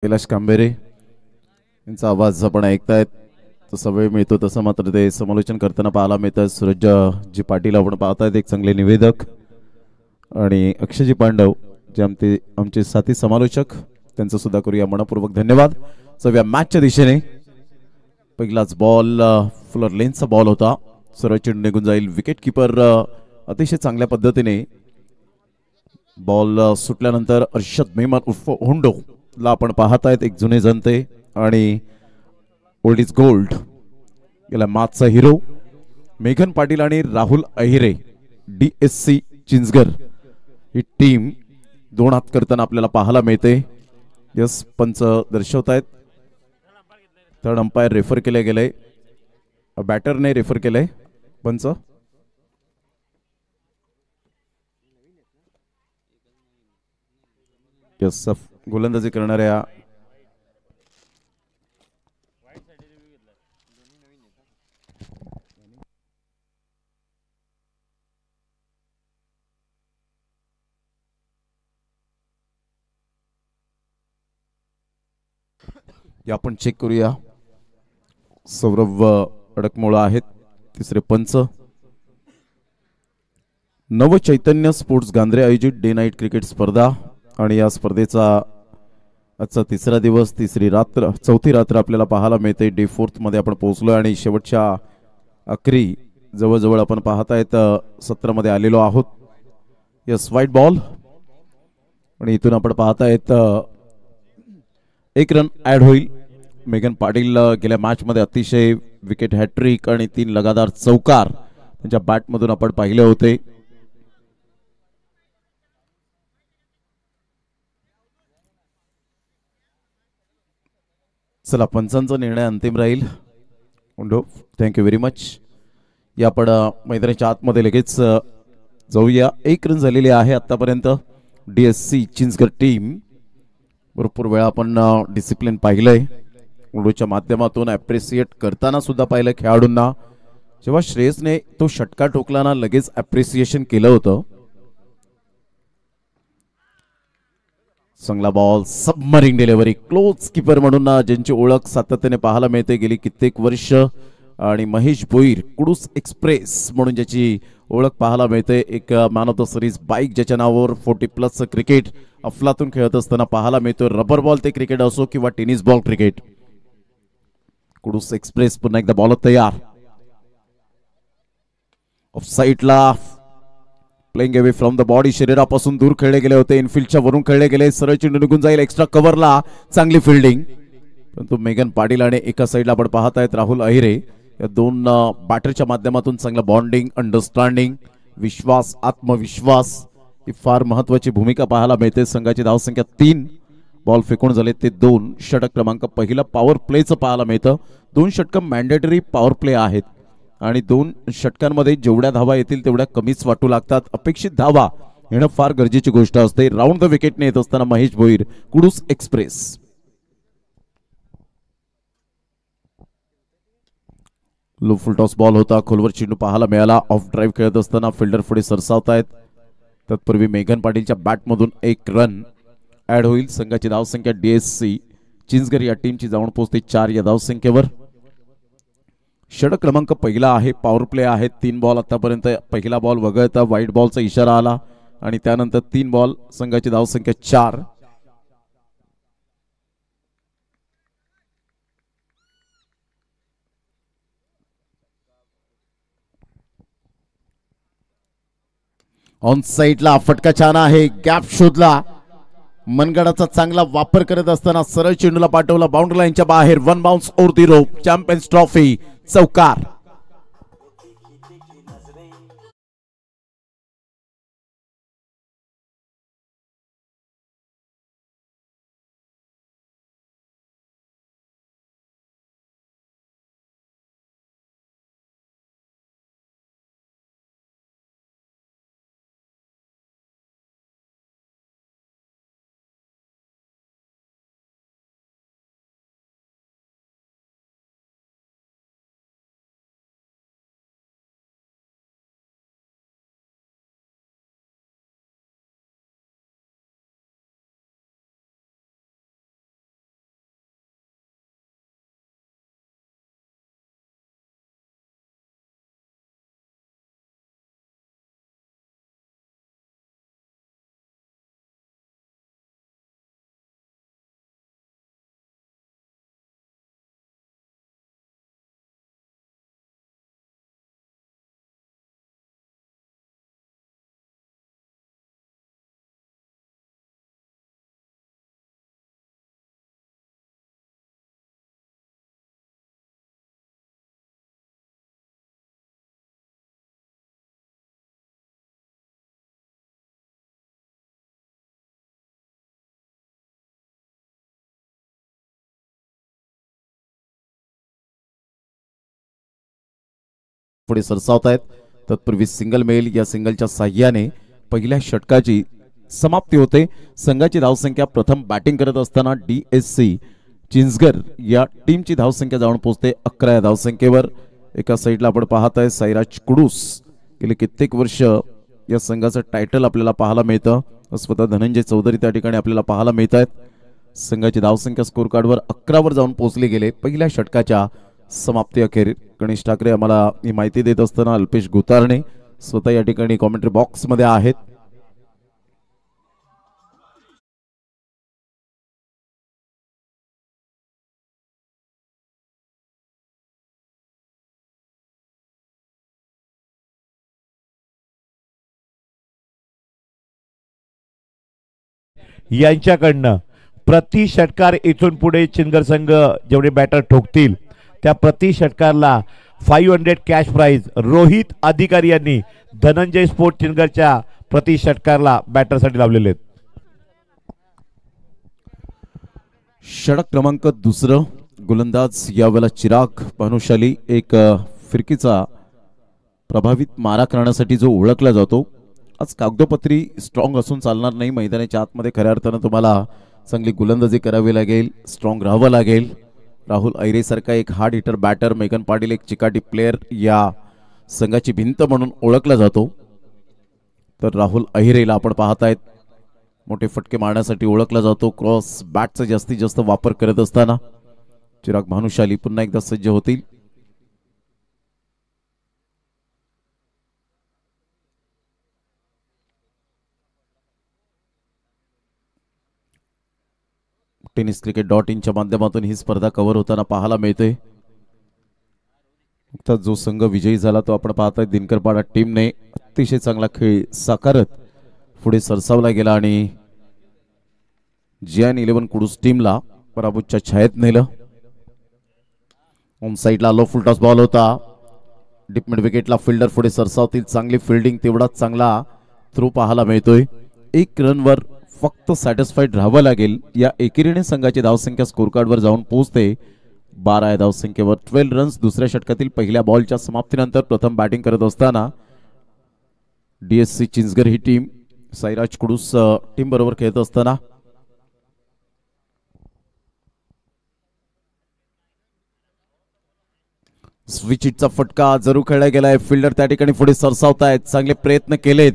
कैलाश कांबेरे यांचा आवाज आपण ऐकतायत. तसा वेळ मिळतो तसं मात्र ते समालोचन करताना पाहायला मिळतं. सूरज जी पाटील आपण पाहतायत एक चांगले निवेदक आणि अक्षयजी पांडव जे आमचे साथी समालोचक त्यांचं सुद्धा करूया मनपूर्वक धन्यवाद. सगळ्या मॅचच्या दिशेने पहिलाच बॉल फुलर लेनचा बॉल होता. सरळ चेंडू निघून जाईल. विकेट किपर अतिशय चांगल्या पद्धतीने बॉल सुटल्यानंतर अर्षद मेहमान उर्फ हुंडो ला आपण पाहतायत. एक जुने जनते आणि ओल्ड इज गोल्ड याला माचचा हिरो मेघन पाटील आणि राहुल अहिरे DSC चिंचगर ही टीम दोन हात करताना आपल्याला पाहायला मिळते. यस पंच दर्शवतायत. थर्ड अंपायर रेफर केले गेले. बॅटरने रेफर केले पंच. यस गोलंदाजी करणाऱ्या आपण चेक करूया. सौरभ अडकमोळा आहेत तिसरे पंच. नव चैतन्य स्पोर्ट्स गांधरे आयोजित डे नाईट क्रिकेट स्पर्धा आणि या स्पर्धेचा आजचा तिसरा दिवस चौथी रात्र आपल्याला पाहायला मिळते. डे 4 मध्ये आपण पोहोचलो आणि शेवटच्या अखेरी जवळजवळ आपण पाहतायत 17 मध्ये आलेलो आहोत. यस वाईट बॉल आणि इथून आपण पाहतायत एक रन ऍड होईल. मेघन पाटील गेल्या मॅच मध्ये अतिशय विकेट हॅट्रिक आणि 3 लगातार चौकार त्यांच्या बॅट मधून आपण पाहिले होते. चला पंचांचा निर्णय अंतिम राहील. Thank you very much. या आपण मैदानाच्या आतमध्ये लगेच जाऊया. 1 रन झालेले आहे आतापर्यंत. DSC चिंचगर टीम भरपूर वेळा आपण डिसिप्लिन पाहिलंय. उडूच्या माध्यमातून अप्रिशिएट करताना सुद्धा पाहिलं खेळाडूंना. जेव्हा श्रेयसने तो षटका ठोकलाना लगेच अप्रिसिएशन केलं होतं. चांगला ball submarine delivery. Close keeper म्हणून ज्यांची ओळख सातत्याने पाहायला मिळते गेली कित्येक वर्ष आणि महेश भोईर कुडूस एक्सप्रेस म्हणून ज्याची ओळख पाहायला मिळते. एक man of the series bike ज्याच्या नावावर 40+ क्रिकेट अफलातून खेळत असताना पाहायला मिळतो. रबर बॉल ते क्रिकेट असो किंवा tennis ball cricket. Kudus express पुन्हा एकदा बॉल तयार. ऑफ साईडला playing away from the body. शरीरापासून दूर खेळले गेले होते. इनफिल्डच्या वरून खेळले गेले. सरळ चेंडू निघून जाईल. एक्स्ट्रा कव्हरला चांगली फिल्डिंग. परंतु मेघन पाटील आणि एका साईडला आपण पाहतायत राहुल अहिरे या दोन बॅटरच्या माध्यमातून चांगलं बॉन्डिंग अंडरस्टँडिंग विश्वास आत्मविश्वास ही फार महत्वाची भूमिका पाहायला मिळते. संघाची धावसंख्या 3. बॉल फेकून झाले ते 2. षटक क्रमांक पहिला पॉवर प्लेचं पाहायला मिळतं. 2 षटकं मॅन्डेटरी पॉवर प्ले आहेत आणि 2 षटकांमध्ये जेवढ्या धावा येतील तेवढ्या कमीच वाटू लागतात. अपेक्षित धावा येणं फार गरजेची गोष्ट असते. राऊंड द विकेटने येत असताना महेश भोईर कुडूस एक्सप्रेस. लो फुल टॉस बॉल होता. खोलवर चेंडू पाहायला मिळाला. ऑफ ड्राईव्ह खेळत असताना फिल्डर पुढे सरसावतायत. तत्पूर्वी मेघन पाटीलच्या बॅटमधून 1 रन ऍड होईल. संघाची धावसंख्या DSC चिंचगर या टीमची जाऊन पोहोचते 4 या धावसंख्येवर. षटक क्रमांक पहिला आहे. पॉवर प्ले आहे. 3 बॉल आतापर्यंत. पहिला बॉल वगळता व्हाईट बॉलचा इशारा आला आणि त्यानंतर 3 बॉल. संघाची धावसंख्या 4. ऑन साईडला फटका छान आहे. गॅप शोधला. मनगडाचा चांगला वापर करत असताना सरळ चेंडूला पाठवला बाउंड्री लाईनच्या बाहेर. 1 bounce over the rope. Champions trophy चौकार. पुढे सरसावत आहेत. तत्पूर्वी सिंगल मेल या सिंगलच्या साह्याने पहिल्या षटकाची समाप्ती होते. संघाची धावसंख्या प्रथम बॅटिंग करत असताना DSC चिंचगर या टीमची धावसंख्या जाऊन पोहोचते 11 या धावसंख्येवर. एका साईडला आपण पाहत आहे साईराज कुडूस, गेले कित्येक वर्ष या संघाचं टायटल आपल्याला पाहायला मिळतं. स्वतः धनंजय चौधरी त्या ठिकाणी आपल्याला पाहायला मिळत आहेत. संघाची धावसंख्या स्कोर कार्डवर 11 वर जाऊन पोहोचले गेले पहिल्या षटकाच्या समाप्ती अखेर. गणेश ठाकरे आम्हाला ही माहिती देत असताना अल्पेश गुतारणे स्वतः या ठिकाणी कॉमेंट्री बॉक्स मध्ये आहेत. यांच्याकडनं प्रति षटकार इथून पुढे चिंचगर संघ जेवढे बॅटर ठोकतील त्या प्रति षटकारला 500 कॅश प्राइज रोहित अधिकारी यांनी धनंजय स्पोर्ट चिंचगरच्या प्रति षटकारला बॅटरसाठी लावलेले आहेत. षटक क्रमांक दुसरं गोलंदाज यावेळेला चिराग भानुशाली, एक फिरकीचा प्रभावित मारा करण्यासाठी जो ओळखला जातो. आज कागदोपत्री स्ट्रॉंग असून चालणार नाही. मैदानाच्या आतमध्ये खऱ्या अर्थानं तुम्हाला चांगली गोलंदाजी करावी लागेल, स्ट्रॉंग राहावं लागेल. राहुल अहिरे सारखा एक हार्ड हिटर बॅटर, मेघन पाटील एक चिकाटी प्लेयर या संघाची भिंत म्हणून ओळखला जातो. तर राहुल अहिरेला आपण पाहत आहेत मोठे फटके मारण्यासाठी ओळखला जातो. क्रॉस बॅटचा जास्तीत जास्त वापर करत असताना चिराग भानुशाली पुन्हा एकदा सज्ज होतील. tenniscricket.in च्या माध्यमातून ही स्पर्धा कव्हर होताना पाहायला मिळते. नुकताच जो संघ विजयी झाला तो आपण पाहताय दिनकरपाडा टीमने अतिशय चांगला खेळ साकारत पुढे सरसावला गेला आणि JN11 कुडूस टीमला पराभूतच्या छायेत नेलं. ऑन साइडला लो फुल टॉस बॉल होता. डीप मिड विकेटला फिल्डर पुढे सरसावतील. चांगली फिल्डिंग, तेवढाच चांगला थ्रो पाहायला मिळतोय. 1 रनवर फक्त सॅटिस्फाईड राहावं लागेल. या एकेरीने संघाची धावसंख्या स्कोर कार्डवर जाऊन पोहोचते 12 या धावसंख्येवर. 12 रन्स दुसऱ्या षटकातील पहिल्या बॉलच्या समाप्तीनंतर प्रथम बॅटिंग करत असताना DSC चिंचगर ही टीम साईराज कुडूस टीम बरोबर खेळत असताना स्विच हिटचा फटका जरूर खेळला गेलाय. फिल्डर त्या ठिकाणी पुढे सरसावतायत. चांगले प्रयत्न केलेत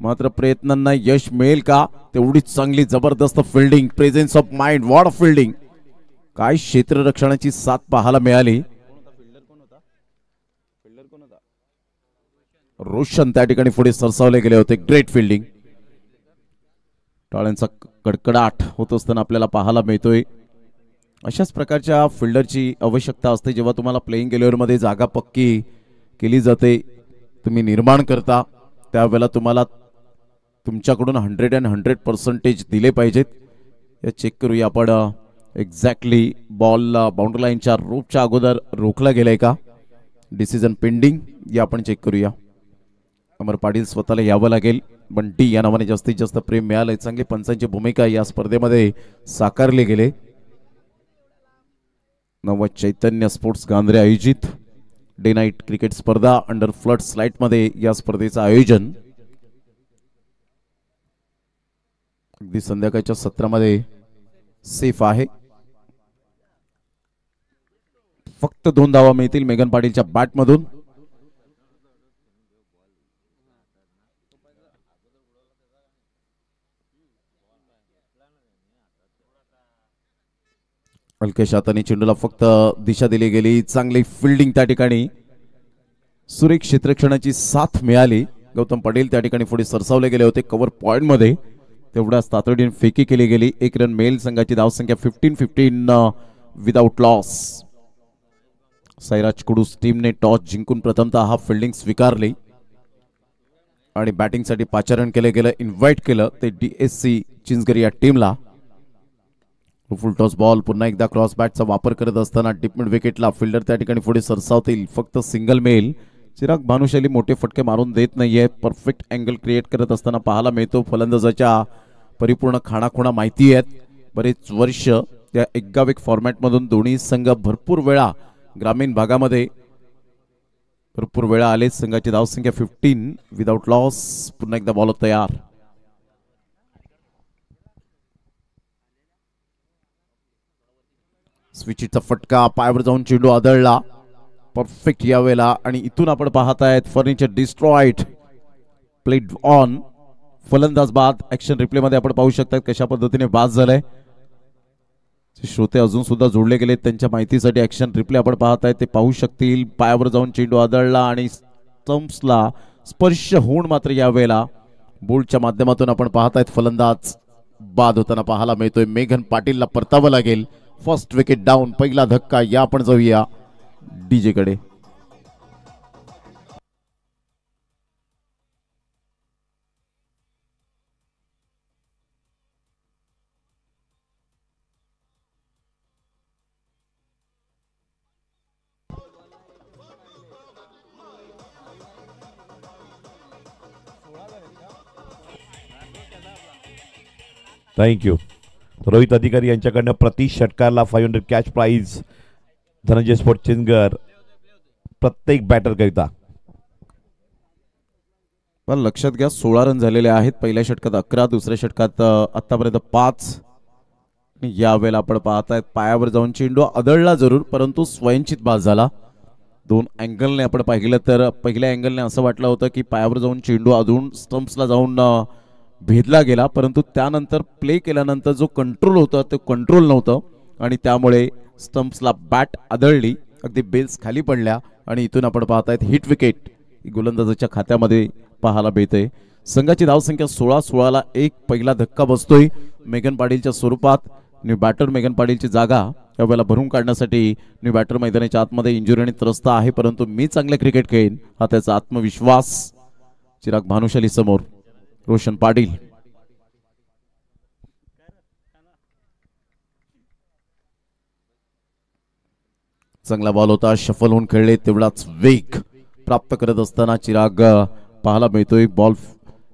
मात्र प्रयत्नांना यश मिळेल का? तेवढीच चांगली जबरदस्त fielding, presence of mind, what of fielding. काय क्षेत्ररक्षणाची साथ पाहायला मिळाली. रोशन त्या ठिकाणी पुढे सरसावले गेले होते. Great fielding. टाळ्यांचा कडकडाट होत असताना आपल्याला पाहायला मिळतोय. अशाच प्रकारच्या फिल्डरची आवश्यकता असते जेव्हा तुम्हाला प्लेइंग एलेव्हनमध्ये जागा पक्की केली जाते, तुम्ही निर्माण करता त्यावेळेला तुम्हाला तुमच्याकडून 100% दिले पाहिजेत. या चेक करूया आपण एक्झॅक्टली बॉल बाउंड्री लाईनच्या रोपच्या अगोदर रोखला गेलाय का, डिसिजन पेंडिंग या आपण चेक करूया. अमर पाटील स्वतःला यावं लागेल. बंटी या नावाने जास्तीत जास्त प्रेम मिळालंय. चांगली पंचांची भूमिका या स्पर्धेमध्ये साकारले गेले. नवं चैतन्य स्पोर्ट्स गांधरे आयोजित डे नाईट क्रिकेट स्पर्धा अंडर फ्लड स्लाइट मध्ये या स्पर्धेचं आयोजन अगदी संध्याकाळच्या सत्रामध्ये सेफ आहे. फक्त 2 धावा मिळतील मेघन पाटीलच्या बॅट मधून. हलक्याशा हाताने चेंडूला फक्त दिशा दिली गेली. चांगली फिल्डिंग त्या ठिकाणी, सुरेख क्षेत्ररक्षणाची साथ मिळाली. गौतम पटेल त्या ठिकाणी पुढे सरसावले गेले होते कव्हर पॉइंट मध्ये. तेवढ्याच तातडीने फेकी केली गेली. 1 रन मेल. संघाची धावसंख्या 15 विदाउट लॉस. साईराज कुडूस टीमने टॉस जिंकून प्रथमतः हा फिल्डिंग स्वीकारली आणि बॅटिंगसाठी पाचारण केले गेलं. इन्व्हाइट केलं ते DSC चिंचगर या टीमला. फुल टॉस बॉल पुन्हा एकदा क्रॉस बॅटचा वापर करत असताना डीप मिड विकेटला फिल्डर त्या ठिकाणी पुढे सरसावतील. फक्त सिंगल मेल. चिराग भानुशाली मोठे फटके मारून देत नाहीये. परफेक्ट अँगल क्रिएट करत असताना पाहायला मिळतो. फलंदाजाच्या परिपूर्ण खाणाखुणा माहिती आहेत. बरेच वर्ष त्या एकगाव एक फॉर्मॅट मधून दोन्ही संघ भरपूर वेळा ग्रामीण भागामध्ये भरपूर वेळा आले. संघाची धावसंख्या 15 विदाउट लॉस. पुन्हा एकदा बॉल तयार. स्विचचा फटका पायावर जाऊन चेंडू आदळला. परफेक्ट यावेळेला. आणि इथून आपण पाहतायत फर्निचर डिस्ट्रॉइड. Played on. फलंदाज बाद. ऍक्शन रिप्ले मध्ये आपण पाहू शकतात कशा पद्धतीने बाद झालाय. श्रोते अजून सुद्धा जोडले गेले त्यांच्या माहितीसाठी ऍक्शन रिप्ले आपण पाहताय ते पाहू शकतील. पायावर जाऊन चेंडू आदळला आणि स्टंप्सला स्पर्श होऊन मात्र यावेळेला बोल्टच्या माध्यमातून आपण पाहतायत फलंदाज बाद होताना पाहायला मिळतोय. मेघन पाटीलला परतावं लागेल. First wicket down. पहिला धक्का. या आपण जाऊया डीजे कडे. थँक्यू. रोहित अधिकारी यांच्याकडनं प्रति षटकारला 500 cash price. Dhananjay sport Chinchgad प्रत्येक बॅटर करिता. पण लक्षात घ्या 16 रन झालेले आहेत. पहिल्या षटकात 11, दुसऱ्या षटकात आतापर्यंत 5. यावेळेला आपण पाहतायत पायावर जाऊन चेंडू आदळला जरूर परंतु स्वयंचित बाद झाला. 2 अँगलने आपण पाहिलं तर पहिल्या अँगलने असं वाटलं होतं की पायावर जाऊन चेंडू आदळून स्टंप्सला जाऊन भेदला गेला परंतु त्यानंतर प्ले केल्यानंतर जो कंट्रोल होता तो कंट्रोल नव्हतं आणि त्यामुळे स्टंप्सला बॅट आदळली. अगदी बेल्स खाली पडल्या आणि इथून आपण पाहतायत हिट विकेट गोलंदाजाच्या खात्यामध्ये पाहायला मिळते. संघाची धावसंख्या 16-16ला एक पहिला धक्का बसतोय मेघन पाटीलच्या स्वरूपात. न्यू बॅटर मेघन पाटीलची जागा यावेळेला भरून काढण्यासाठी न्यू बॅटर मैदानाच्या आतमध्ये इंजुरीने त्रस्त आहे परंतु मी चांगले क्रिकेट खेळेन हा त्याचा आत्मविश्वास. चिराग भानुशाली समोर रोशन पाटील. चांगला बॉल होता. शफल होऊन खेळले तेवढाच वेग प्राप्त करत असताना चिराग पाहायला मिळतोय. बॉल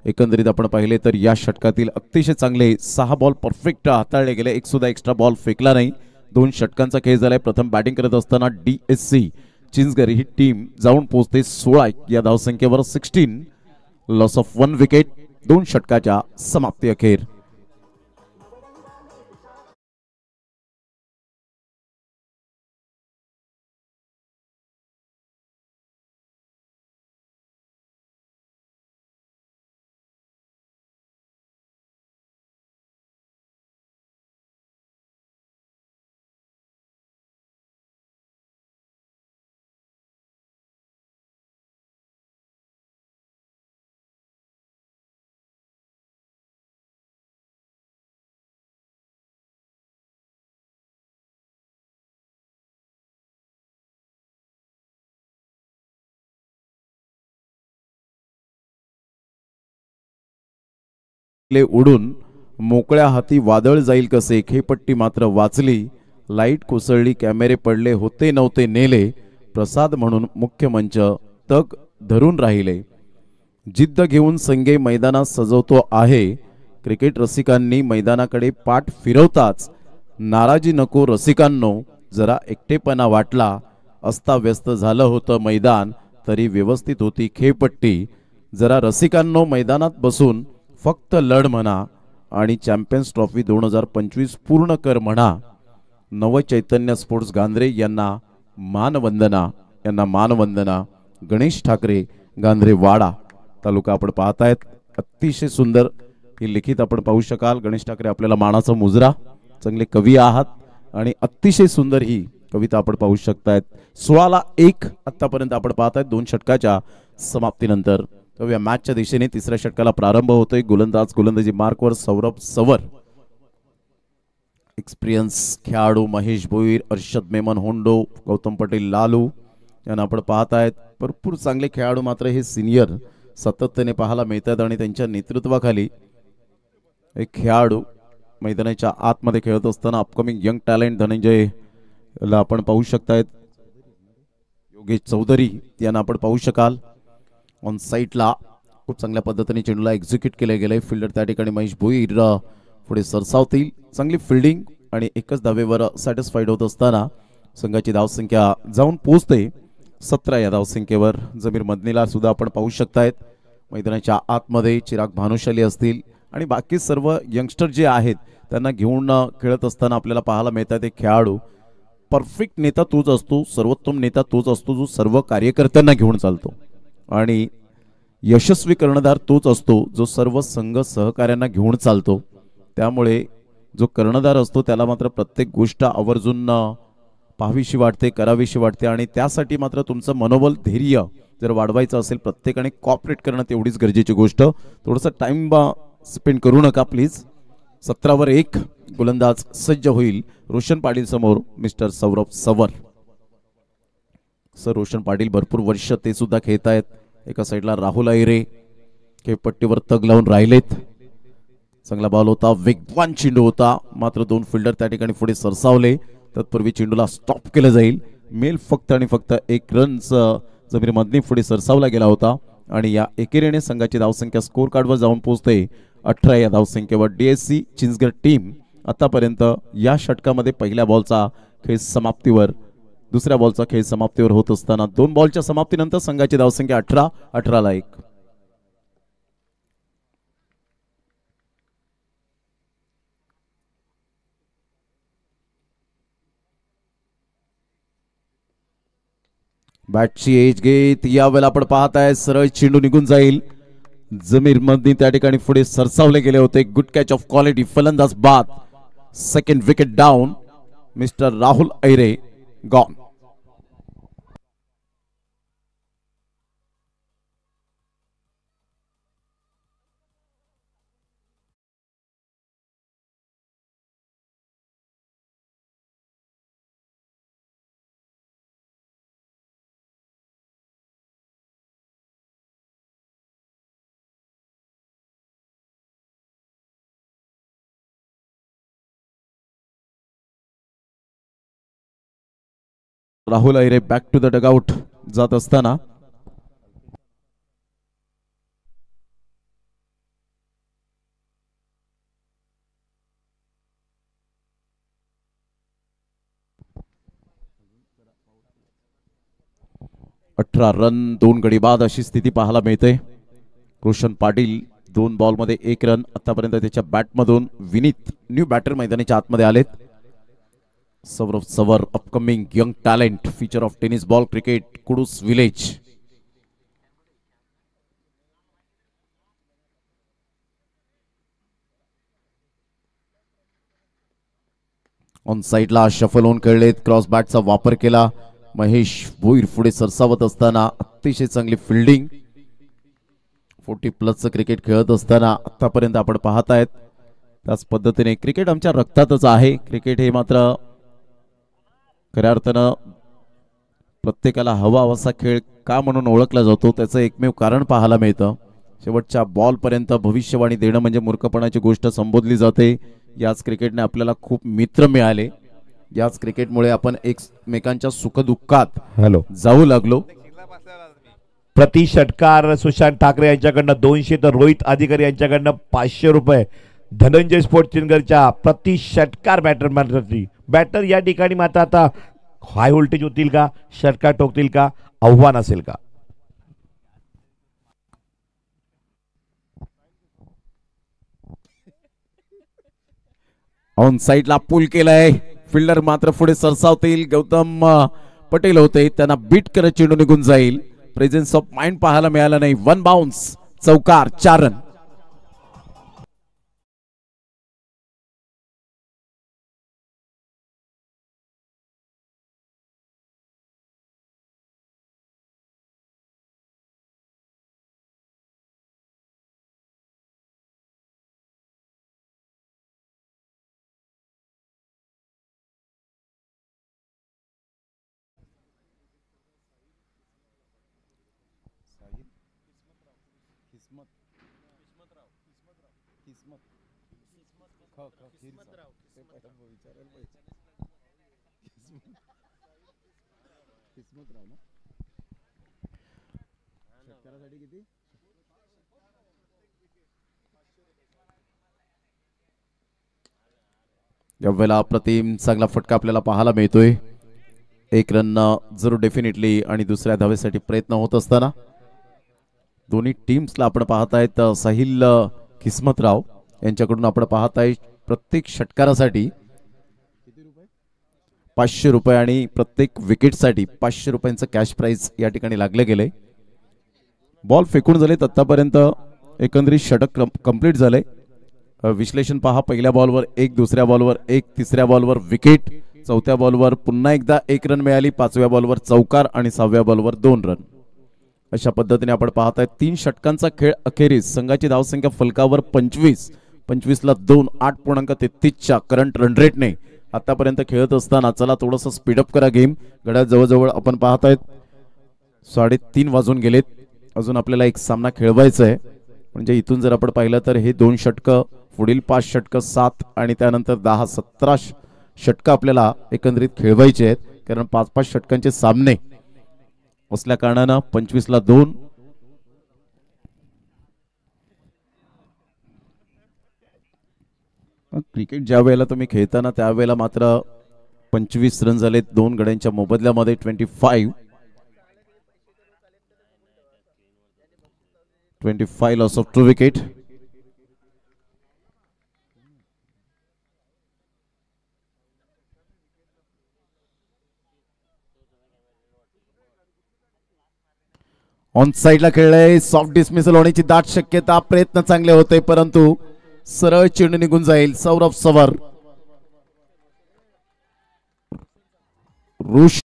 एकंदरीत आपण पाहिले तर या षटकातील अतिशय चांगले 6 बॉल परफेक्ट हाताळले गेले. एक सुद्धा एक्स्ट्रा बॉल फेकला नाही. 2 षटकांचा खेळ झालाय. प्रथम बॅटिंग करत असताना DSC चिंचगड ही टीम जाऊन पोहोचते 16 या धावसंख्येवर. 16 लॉस ऑफ 1 विकेट. 2 षटकाच्या समाप्ती अखेर. उडून मोकळ्या हाती वादळ जाईल कसे. खेपट्टी मात्र वाचली. लाईट कोसळली. कॅमेरे पडले होते नव्हते नेले. प्रसाद म्हणून मुख्य मंच तग धरून राहिले. जिद्द घेऊन संघे मैदानात सजवतो आहे. क्रिकेट रसिकांनी मैदानाकडे पाठ फिरवताच नाराजी नको रसिकांनो. जरा एकटेपणा वाटला. अस्ताव्यस्त झालं होतं मैदान तरी व्यवस्थित होती खेळपट्टी. जरा रसिकांनो मैदानात बसून फक्त लढ म्हणा आणि चॅम्पियन्स ट्रॉफी 2025 पूर्ण कर म्हणा. नवचैतन्य स्पोर्ट्स गांधरे यांना मानवंदना. गणेश ठाकरे गांधरे वाडा तालुका आपण पाहतायत. अतिशय सुंदर ही लिखित आपण पाहू शकाल. गणेश ठाकरे आपल्याला मानाचा मुजरा. चांगले कवी आहात आणि अतिशय सुंदर ही कविता आपण पाहू शकतायत. 16ला 1 आतापर्यंत आपण पाहतायत 2 षटकाच्या समाप्तीनंतर. तर या मॅचच्या दिशेने तिसऱ्या षटकाला प्रारंभ होतोय. गोलंदाजी मार्कवर सौरभ सवर. एक्सपिरियन्स खेळाडू महेश भोईर, अर्षद मेमन होंडो, गौतम पटेल लालू यांना आपण पाहतायत. भरपूर चांगले खेळाडू मात्र हे सिनियर सातत्याने पाहायला मिळतात आणि त्यांच्या नेतृत्वाखाली एक खेळाडू मैदानाच्या आतमध्ये खेळत असताना अपकमिंग यंग टॅलेंट धनंजय ला आपण पाहू शकतायत. योगेश चौधरी यांना आपण पाहू शकाल. ऑन साईडला खूप चांगल्या पद्धतीने चेंडूला एक्झिक्यूट केले गेले. फिल्डर त्या ठिकाणी महेश भोईर पुढे सरसावतील. चांगली फिल्डिंग आणि एकच धावेवर सॅटिस्फाईड होत असताना संघाची धावसंख्या जाऊन पोहोचते 17 या धावसंख्येवर जमीर मदनीला सुद्धा आपण पाहू शकतायत. मैदानाच्या आतमध्ये चिराग भानुशाली असतील आणि बाकी सर्व यंगस्टर जे आहेत त्यांना घेऊन खेळत असताना आपल्याला पाहायला मिळतात. ते खेळाडू परफेक्ट नेता तोच असतो, सर्वोत्तम नेता तोच असतो जो सर्व कार्यकर्त्यांना घेऊन चालतो आणि यशस्वी कर्णधार तोच असतो जो सर्व संघ सहकार्यांना घेऊन चालतो. त्यामुळे जो कर्णधार असतो त्याला मात्र प्रत्येक गोष्ट आवर्जून पाहावीशी वाटते, करावीशी वाटते आणि त्यासाठी मात्र तुमचं मनोबल, धैर्य जर वाढवायचं असेल प्रत्येकाने कॉपरेट करणं तेवढीच गरजेची गोष्ट. थोडंसं टाइम स्पेंड करू नका प्लीज. 17 वर 1 गोलंदाज सज्ज होईल रोशन पाटील समोर मिस्टर सौरभ सवर. सर रोशन पाटील भरपूर वर्ष ते सुद्धा खेळत आहेत. एका साईडला राहुल अहिरे खेळपट्टीवर तग लावून राहिलेत. चांगला बॉल होता, वेगवान चेंडू होता, मात्र 2 फिल्डर त्या ठिकाणी पुढे सरसावले. तत्पूर्वी चेंडूला स्टॉप केलं जाईल. मेल फक्त आणि फक्त 1 रन्स जमीर मदनी पुढे सरसावला गेला होता आणि या एकेरीने संघाची धावसंख्या स्कोर कार्डवर जाऊन पोहोचते 18 या धावसंख्येवर. डीएससी चिंचगड टीम आतापर्यंत या षटकामध्ये पहिल्या बॉलचा खेळ समाप्तीवर, दुसऱ्या बॉलचा खेळ समाप्तीवर होत असताना 2 बॉलच्या समाप्तीनंतर संघाची धावसंख्या 18 ला 1. बॅटची एज घेत यावेळेला आपण पाहताय सरळ चेंडू निघून जाईल. जमीर मदनी त्या ठिकाणी पुढे सरसावले गेले होते. गुड कॅच ऑफ क्वालिटी, फलंदाज बाद. Second wicket down. Mister Rahul Ahire gone. Rahul Ahire back to the dugout जात असताना अठरा रन 2 गडी बाद अशी स्थिती पाहायला मिळते. रोशन पाटील 2 बॉलमध्ये 1 रन. आतापर्यंत त्याच्या बॅटमधून विनीत न्यू बॅटर मैदानाच्या आतमध्ये आलेत. सौरभ सवर upcoming young talent, feature of tennis ball cricket, Kudus village. On साइडला शफल होऊन खेळलेत. क्रॉस बॅटचा वापर केला. महेश भोईर पुढे सरसावत असताना अतिशय चांगली फिल्डिंग. 40+ क्रिकेट खेळत असताना आतापर्यंत आपण पाहतायत त्याच पद्धतीने क्रिकेट आमच्या रक्तातच आहे. क्रिकेट हे मात्र खऱ्या अर्थानं प्रत्येकाला हवा असा खेळ का म्हणून ओळखला जातो त्याचं एकमेव कारण पाहायला मिळतं. शेवटच्या बॉल पर्यंत भविष्यवाणी देणं म्हणजे मूर्खपणाची गोष्ट संबोधली जाते. याच क्रिकेटने आपल्याला खूप मित्र मिळाले. याच क्रिकेटमुळे आपण एकमेकांच्या सुखदुःखात जाऊ लागलो. प्रति षटकार सुशांत ठाकरे यांच्याकडनं 200 तर रोहित अधिकारी यांच्याकडनं 500 रुपये. धनंजय स्पोर्ट्स चिंचगडच्या प्रति षटकार बॅटर या ठिकाणी मात्र आता हाय व्होल्टेज होतील का, षटकार टोकतील का, आव्हान असेल का? ऑन साइडला पूल केलाय. फिल्डर मात्र पुढे सरसावतील. गौतम पटेल होते, त्यांना बीट करत चेंडू निघून जाईल. प्रेझेन्स ऑफ माइंड पाहायला मिळाला नाही. 1 बाउन्स, चौकार, 4 रन. यावेळेला अप्रतिम चांगला फटका आपल्याला पाहायला मिळतोय. एक रन जरूर डेफिनेटली आणि दुसऱ्या धावेसाठी प्रयत्न होत असताना दोन्ही टीम्सला आपण पाहत आहेत साहिल किस्मतराव यांच्याकडून आपण पाहत आहे प्रत्येक षटकारासाठी 500 रुपये आणि प्रत्येक विकेटसाठी 500 रुपयांचं कॅश प्राइज या ठिकाणी लागले गेले. बॉल फेकून झालेत आतापर्यंत एकंदरीत षटक कंप्लीट झाले. विश्लेषण पहा. पहिल्या बॉलवर एक, दुसऱ्या बॉलवर एक, तिसऱ्या बॉलवर विकेट, चौथ्या बॉलवर पुन्हा एकदा 1 रन मिळाली, 5व्या बॉलवर चौकार आणि 6व्या बॉलवर 2 रन. अशा पद्धतीने आपण पाहत आहे 3 षटकांचा खेळ अखेरीस संघाची धावसंख्या फलकावर 25 ला 2, 8.33च्या करंट रन रेटने आतापर्यंत खेळत असताना चला थोडंसं स्पीडअप करा गेम. घड्याळ जवळजवळ आपण पाहत आहेत 3:30 वाजून गेलेत. अजून आपल्याला एक सामना खेळवायचा आहे. म्हणजे इथून जर आपण पाहिलं तर हे 2 षटकं, पुढील 5 षटकं, 7 आणि त्यानंतर 10, 17 षटकं आपल्याला एकंदरीत खेळवायचे आहेत. कारण 5-5 षटकांचे सामने असल्या कारणानं 25 ला 2. क्रिकेट ज्या वेळेला तुम्ही खेळताना त्यावेळेला मात्र 25 रन झालेत 2 गड्यांच्या मोबदल्यामध्ये. 25 लॉस ऑफ 2 विकेट. ऑन साइडला खेळले. सॉफ्ट डिसमिसल होण्याची दाट शक्यता. प्रयत्न चांगले होते परंतु सरळ चेंडू निघून जाईल. सौरभ सवर रुष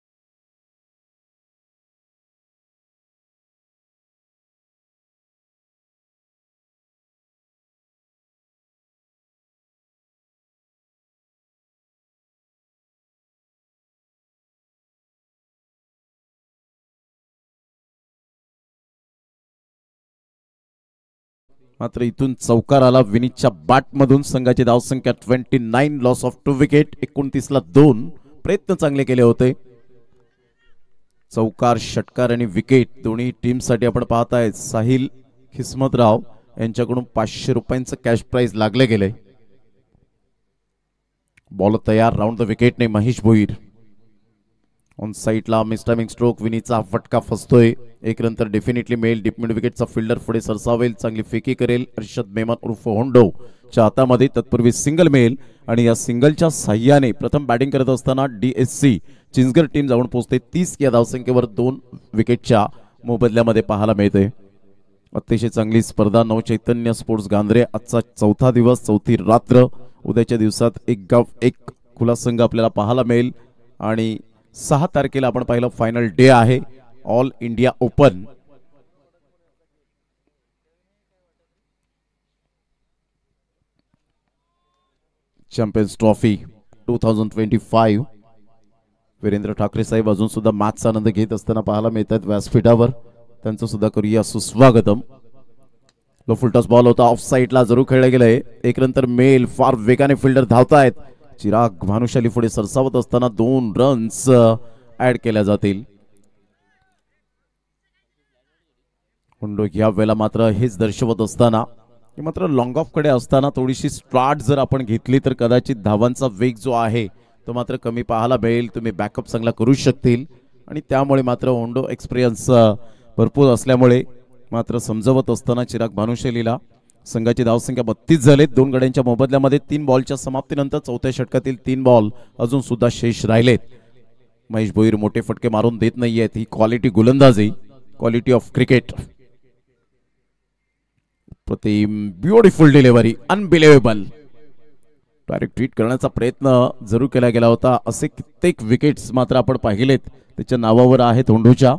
मात्र इथून चौकार आला विनीतच्या बॅट मधून. संघाची धावसंख्या 29 लॉस ऑफ 2 विकेट. 29 ला 2. प्रयत्न चांगले केले होते. चौकार, षटकार आणि विकेट दोन्ही टीमसाठी आपण पाहताय साहिल किस्मतराव यांच्याकडून 500 रुपयांचं कॅश प्राइज लागले गेले. बॉल तयार. राऊंड द विकेटने महेश भोईर. ऑन साइडला मिस्टायमिंग स्ट्रोक. विनीचा फटका फसतोय. 1 रन तर डेफिनेटली मिळेल. डीप मिड विकेटचा फिल्डर पुढे सरसावेल. चांगली फेकी करेल अर्षद मेमन उर्फ होंडो च्या हातामध्ये. तत्पूर्वी सिंगल मिळेल आणि या सिंगलच्या साह्याने प्रथम बॅटिंग करत असताना DSC चिंचगड टीम जाऊन पोहोचते. 30 या धावसंख्येवर 2 विकेटच्या मोबदल्यामध्ये पाहायला मिळते. अतिशय चांगली स्पर्धा. नवचैतन्य स्पोर्ट्स गांधरे आजचा 4था दिवस, 4थी रात्र. उद्याच्या दिवसात एक गाव एक खुला संघ आपल्याला पाहायला मिळेल आणि 6 तारखेला आपण पाहिलं फायनल डे आहे all India open. Champions trophy 2025. Virendra Thackeray साहेब अजून सुद्धा मॅचचा आनंद घेत असताना पाहायला मिळतात व्यासपीठावर. त्यांचं सुद्धा करूया सुस्वागतम. लो फुलटॉस बॉल होता. ऑफ साइडला जरूर खेळले गेले. 1 रन तर मेल. फार वेगाने फिल्डर धावतायत. चिराग भानुशाली पुढे सरसावत असताना 2 रन्स ऍड केल्या जातील. हुंडो या वेळेला मात्र हेच दर्शवत असताना मात्र लॉंग ऑफ कडे असताना थोडीशी स्टार्ट जर आपण घेतली तर कदाचित धावांचा वेग जो आहे तो मात्र कमी पाहायला मिळेल. तुम्ही बॅकअप चांगला करू शकतील आणि त्यामुळे मात्र होंडो एक्सपिरियन्स भरपूर असल्यामुळे मात्र समजवत असताना चिराग भानुशालीला. संघाची धावसंख्या 32 झालेत 2 गड्यांच्या मोबदल्यामध्ये. 3 बॉलच्या समाप्तीनंतर 4थ्या षटकातील 3 बॉल अजून सुद्धा शेष राहिलेत. महेश भोईर मोठे फटके मारून देत नाहीयेत. ही क्वालिटी गोलंदाजी, quality of cricket. Pratim beautiful delivery. Unbelievable. Direct treat करण्याचा प्रयत्न जरूर केला गेला होता. असे कित्येक विकेट्स मात्र आपण पाहिलेत त्याच्या नावावर आहेत होंडोच्या.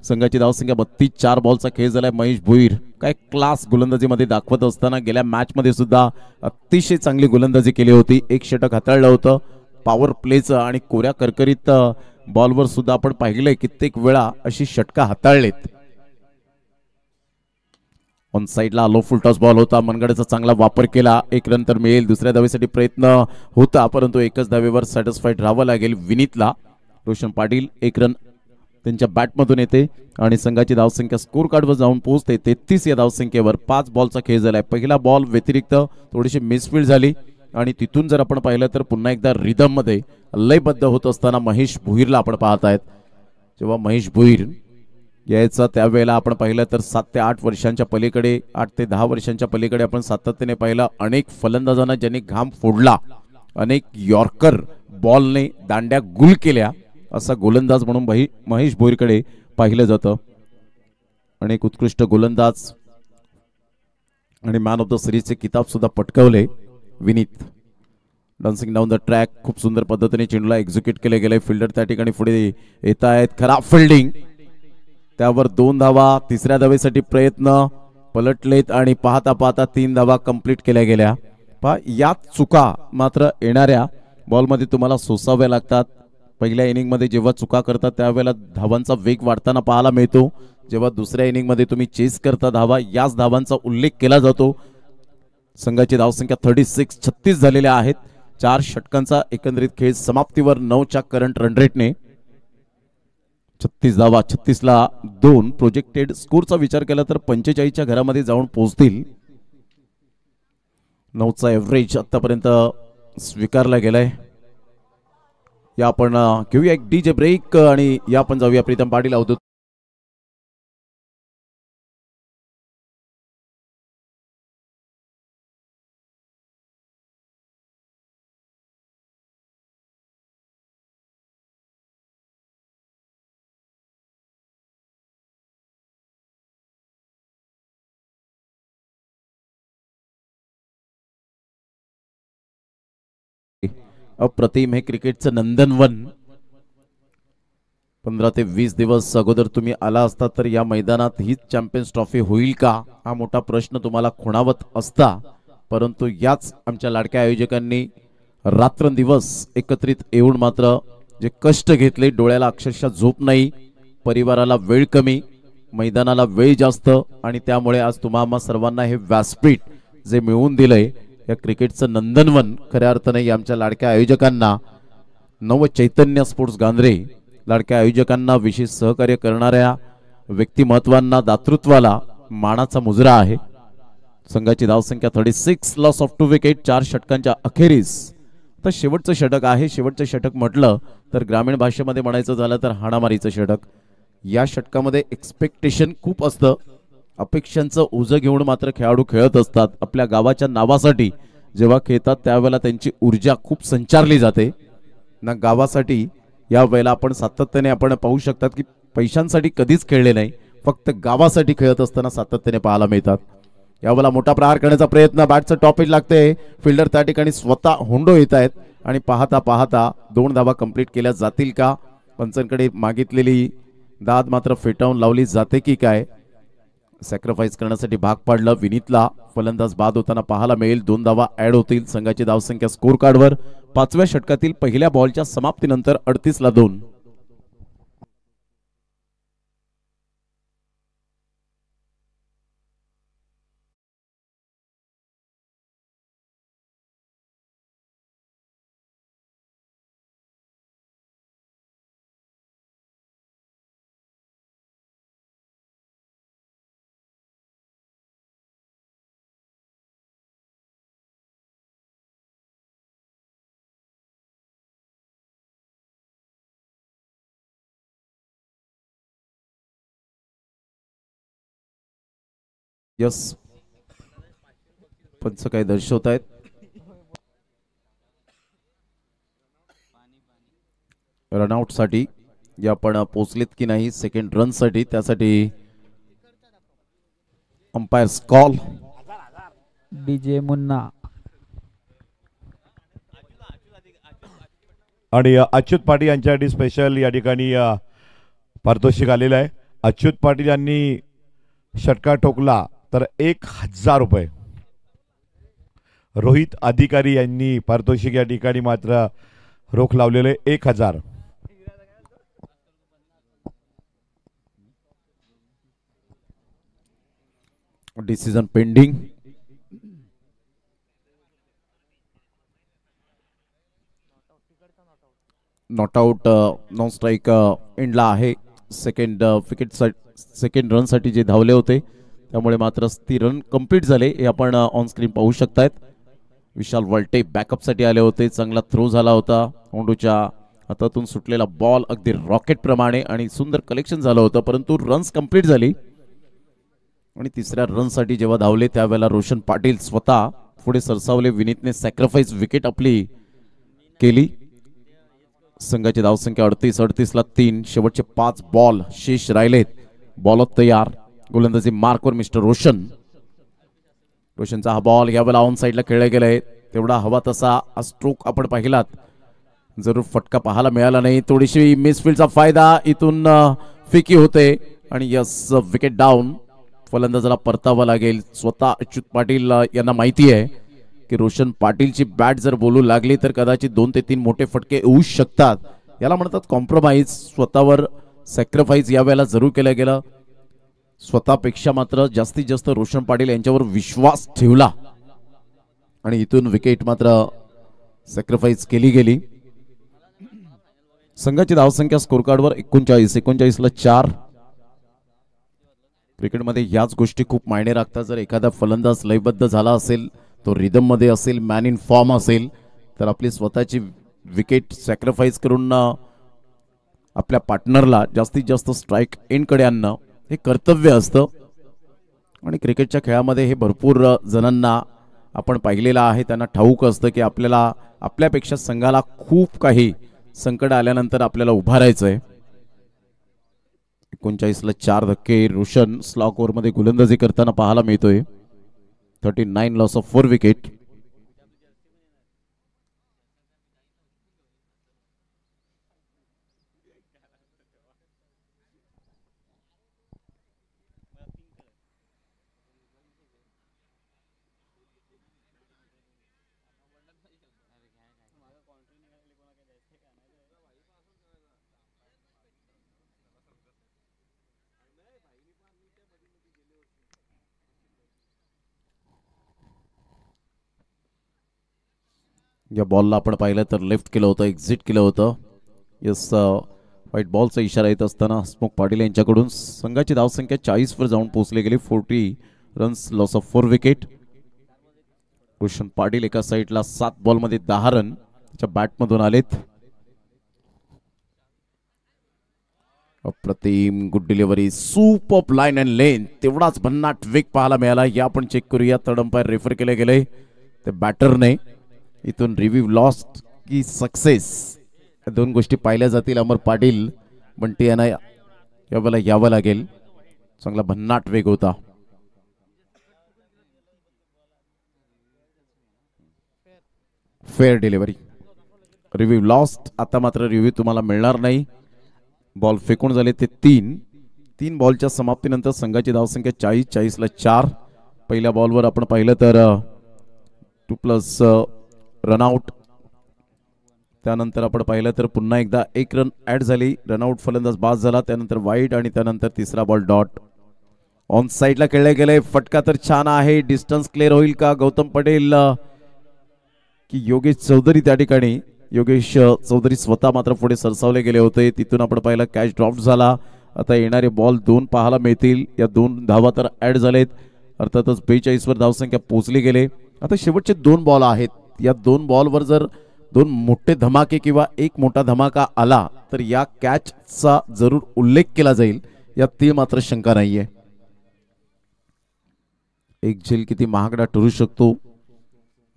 संघाची धावसंख्या 32. 4 बॉलचा खेळ झालाय. महेश भोईर काय क्लास गोलंदाजीमध्ये दाखवत असताना गेल्या मॅच मध्ये सुद्धा अतिशय चांगली गोलंदाजी केली होती. 1 षटक हाताळलं होतं. पॉवर प्लेचं आणि कोऱ्या करकरीत बॉलवर सुद्धा आपण पाहिलंय कित्येक वेळा अशी षटका हाताळलेत. ऑन साइडला लो फुल टॉस बॉल होता. मनगडचा चांगला वापर केला. 1 रन तर मिळेल. दुसऱ्या धावेसाठी प्रयत्न होता परंतु एकच धावेवर सॅटिस्फाईड राहावं लागेल विनीतला. रोशन पाटील 1 रन त्यांच्या बॅटमधून येते आणि संघाची धावसंख्या स्कोर कार्डवर जाऊन पोहोचते 33 या धावसंख्येवर. 5 बॉलचा खेळ झालाय. पहिला बॉल व्यतिरिक्त थोडीशी मिसफील्ड झाली आणि तिथून जर आपण पाहिलं तर पुन्हा एकदा रिदम मध्ये लयबद्ध होत असताना महेश भुईरला आपण पाहत आहेत. जेव्हा महेश भुईर यायचा त्यावेळेला आपण पाहिलं तर 7 ते 8 वर्षांच्या पलीकडे 8 ते 10 वर्षांच्या पलीकडे आपण सातत्याने पाहिलं अनेक फलंदाजांना ज्यांनी घाम फोडला, अनेक यॉर्कर बॉलने दांड्या गुल केल्या असा गोलंदाज म्हणून महेश भोईरकडे पाहिलं जातं. अनेक उत्कृष्ट गोलंदाज आणि मॅन ऑफ द सिरीजचे किताब सुद्धा पटकावले Vineet. Dancing down the track खूप सुंदर पद्धतीने चेंडूला एक्झिक्यूट केले गेले. फिल्डर त्या ठिकाणी पुढे येत आहेत. खराब फिल्डिंग, त्यावर 2 धावा. तिसऱ्या धावेसाठी प्रयत्न पलटलेत आणि पाहता पाहता 3 धावा कंप्लीट केल्या गेल्या. या चुका मात्र येणाऱ्या बॉलमध्ये तुम्हाला सोसाव्या लागतात. पहिल्या इनिंग मध्ये जेव्हा चुका करतात त्यावेळेला धावांचा वेग वाढताना पाहायला मिळतो. जेव्हा दुसऱ्या इनिंग मध्ये तुम्ही चेस करता धावा, याच धावांचा उल्लेख केला जातो. संघाची धावसंख्या 36 झालेल्या आहेत. 4 षटकांचा एकंदरीत खेळ समाप्तीवर 9च्या करंट रन रेटने 36 धावा, 36ला 2. प्रोजेक्टेड स्कोरचा विचार केला तर 45च्या घरामध्ये जाऊन पोहोचतील. 9चा एव्हरेज आतापर्यंत स्वीकारला गेलाय. या आपण घेऊया एक डीजे ब्रेक आणि या आपण जाऊया प्रीतम पाटील अवधूत. अप्रतिम हे क्रिकेटचं नंदनवन. 15 ते 20 दिवस अगोदर तुम्ही आला असता तर या मैदानात हीच चॅम्पियन्स ट्रॉफी होईल का हा मोठा प्रश्न तुम्हाला खुणावत असता. परंतु याच आमच्या लाडक्या आयोजकांनी रात्रंदिवस एकत्रित येऊन मात्र जे कष्ट घेतले, डोळ्याला अक्षरशः झोप नाही, परिवाराला वेळ कमी, मैदानाला वेळ जास्त, आणि त्यामुळे आज तुम्हा सर्वांना हे व्यासपीठ जे मिळवून दिलंय, या क्रिकेटचं नंदनवन खऱ्या अर्थाने आमच्या लाडक्या आयोजकांना, नव चैतन्य स्पोर्ट्स गांधरे लाडक्या आयोजकांना, विशेष सहकार्य करणाऱ्या व्यक्तिमत्वांना, दातृत्वाला मानाचा मुजरा आहे. संघाची धावसंख्या 36, लॉस ऑफ 2 विकेट. 4 षटकांच्या अखेरीस तर शेवटचं षटक आहे. शेवटचं षटक म्हटलं तर ग्रामीण भाषेमध्ये म्हणायचं झालं तर हाणामारीचं षटक. या षटकामध्ये एक्सपेक्टेशन खूप असतं, अपेक्षांचं ओझं घेऊन मात्र खेळाडू खेळत असतात. आपल्या गावाच्या नावासाठी जेव्हा खेळतात त्यावेळेला त्यांची ऊर्जा खूप संचारली जाते ना. गावासाठी या वेळेला आपण सातत्याने आपण पाहू शकतात की पैशांसाठी कधीच खेळले नाही, फक्त गावासाठी खेळत असताना सातत्याने पाहायला मिळतात. यावेळेला मोठा प्रहार करण्याचा प्रयत्न, बॅटचं टॉपेज लागते, फिल्डर त्या ठिकाणी स्वतः होंडो येत आहेत आणि पाहता पाहता 2 धावा कंप्लीट केल्या जातील का. पंचांकडे मागितलेली दाद मात्र फेटाळून लावली जाते की काय. सॅक्रिफाईस करण्यासाठी भाग पाडलं विनीतला. फलंदाज बाद होताना पाहायला मिळेल. 2 धावा ऍड होतील. संघाची धावसंख्या स्कोर कार्डवर 5व्या षटकातील पहिल्या बॉलच्या समाप्तीनंतर 38ला 2. यस, पंच काय दर्शवत आहेत. रनआउट साठी या आपण पोचलेत की नाही सेकंड रन साठी, त्यासाठी अंपायर्स कॉल. डीजे मुन्ना आणि अच्युत पाटील यांच्यासाठी स्पेशल या ठिकाणी पारितोषिक आलेलं आहे. अच्युत पाटील यांनी षटकार ठोकला तर 1000 रुपये. रोहित अधिकारी यांनी पारितोषिक या ठिकाणी मात्र रोख लावलेले 1000. Decision pending. Not out, non strike एंडला आहे. सेकंड रन साठी जे धावले होते त्यामुळे मात्र ती रन कंप्लीट झाले हे आपण ऑन स्क्रीन पाहू शकतायत. विशाल वल्टे बॅकअप साठी आले होते. चांगला थ्रो झाला होता. होंडूच्या हातातून सुटलेला बॉल अगदी रॉकेट प्रमाणे आणि सुंदर कलेक्शन झालं होतं, परंतु रन्स कंप्लीट झाली. आणि तिसऱ्या रन साठी जेव्हा धावले त्यावेळेला रोशन पाटील स्वतः पुढे सरसावले. विनीतने सॅक्रिफाईस विकेट आपली केली. संघाची धावसंख्या 38 ला 3. शेवटचे 5 बॉल शेष राहिलेत. बॉलर तयार. गोलंदाजी मार्कवर मिस्टर रोशन. रोशनचा हा बॉल यावेळेला ऑन साईडला खेळला गेलाय. तेवढा हवा तसा हा स्ट्रोक आपण पाहिलात. जरूर फटका पाहायला मिळाला नाही. थोडीशी मिसफिल्डचा फायदा. इथून फिकी होते आणि यस विकेट डाऊन. फलंदाजाला परतावा लागेल. स्वतः अच्युत पाटील यांना माहिती आहे की रोशन पाटीलची बॅट जर बोलू लागली तर कदाचित 2 ते 3 मोठे फटके येऊ शकतात. याला म्हणतात कॉम्प्रोमाइज. स्वतःवर सॅक्रिफाईस यावेळेला जरूर केलं गेलं. स्वतःपेक्षा मात्र जास्तीत जास्त रोशन पाटील यांच्यावर विश्वास ठेवला आणि इथून विकेट मात्र सॅक्रिफाईस केली गेली. संघाची धावसंख्या स्कोर कार्डवर 39 ला 4. क्रिकेटमध्ये याच गोष्टी खूप मायने राखतात. जर एखादा फलंदाज लयबद्ध झाला असेल, तो रिदम मध्ये असेल, मॅन इन फॉर्म असेल, तर आपली स्वतःची विकेट सॅक्रिफाईस करून आपल्या पार्टनरला जास्तीत जास्त स्ट्राईक एंड कडे आणणं हे कर्तव्य असतं. आणि क्रिकेटच्या खेळामध्ये हे भरपूर जणांना आपण पाहिलेलं आहे. त्यांना ठाऊक असतं की आपल्याला आपल्यापेक्षा संघाला खूप काही संकट आल्यानंतर आपल्याला उभारायचंय. 39 ला 4 धक्के रोशन स्लॉक ओव्हर मध्ये गोलंदाजी करताना पाहायला मिळतोय. 39 लॉस ऑफ 4 विकेट. या बॉलला आपण पाहिलं तर लेफ्ट केलं होतं, एक्झिट केलं होतं. यस व्हाईट बॉलचा इशारा येत असताना हसमुख पाटील यांच्याकडून संघाची धावसंख्या 40 वर जाऊन पोहोचली गेली. 40 runs loss of 4 wicket. Roshan Patil एका साईडला 7 बॉलमध्ये 10 रन त्याच्या बॅटमधून आलेत. अप्रतिम good delivery. Super line and length. तेवढाच भन्नाट वेग पाहायला मिळाला. या आपण चेक करूया. थर्ड अंपायर रेफर केले गेले ते बॅटरने. इथून रिव्ह्यू लॉस्ट की सक्सेस या 2 गोष्टी पाहिल्या जातील. अमर पाटील बंटी यांना यावेळेला यावं लागेल. चांगला भन्नाट वेग होता. Fair delivery. Review lost. आता मात्र रिव्ह्यू तुम्हाला मिळणार नाही. बॉल फेकून झाले ते 3 बॉलच्या समाप्तीनंतर संघाची धावसंख्या 40 ला 4. पहिल्या बॉलवर आपण पाहिलं तर 2+ रनआउट. त्यानंतर आपण पाहिलं तर पुन्हा एकदा 1 रन ऍड झाली. रनआउट फलंदाज बाद झाला. त्यानंतर वाईड आणि त्यानंतर तिसरा बॉल डॉट. ऑन साईडला खेळले गेले. फटका तर छान आहे. डिस्टन्स क्लिअर होईल का? गौतम पटेल की योगेश चौधरी त्या ठिकाणी. योगेश चौधरी स्वतः मात्र पुढे सरसावले गेले होते. तिथून आपण पाहिलं कॅच ड्रॉप झाला. आता येणारे बॉल 2 पाहायला मिळतील. या 2 धावा तर ऍड झालेत. अर्थातच 42 वर धावसंख्या पोहोचली गेले. आता शेवटचे 2 बॉल आहेत. या 2 बॉलवर जर 2 मोठे धमाके किंवा एक मोठा धमाका आला तर या कॅचचा जरूर उल्लेख केला जाईल. यात ती मात्र शंका नाहीये. एक झेल किती महागडा ठरू शकतो.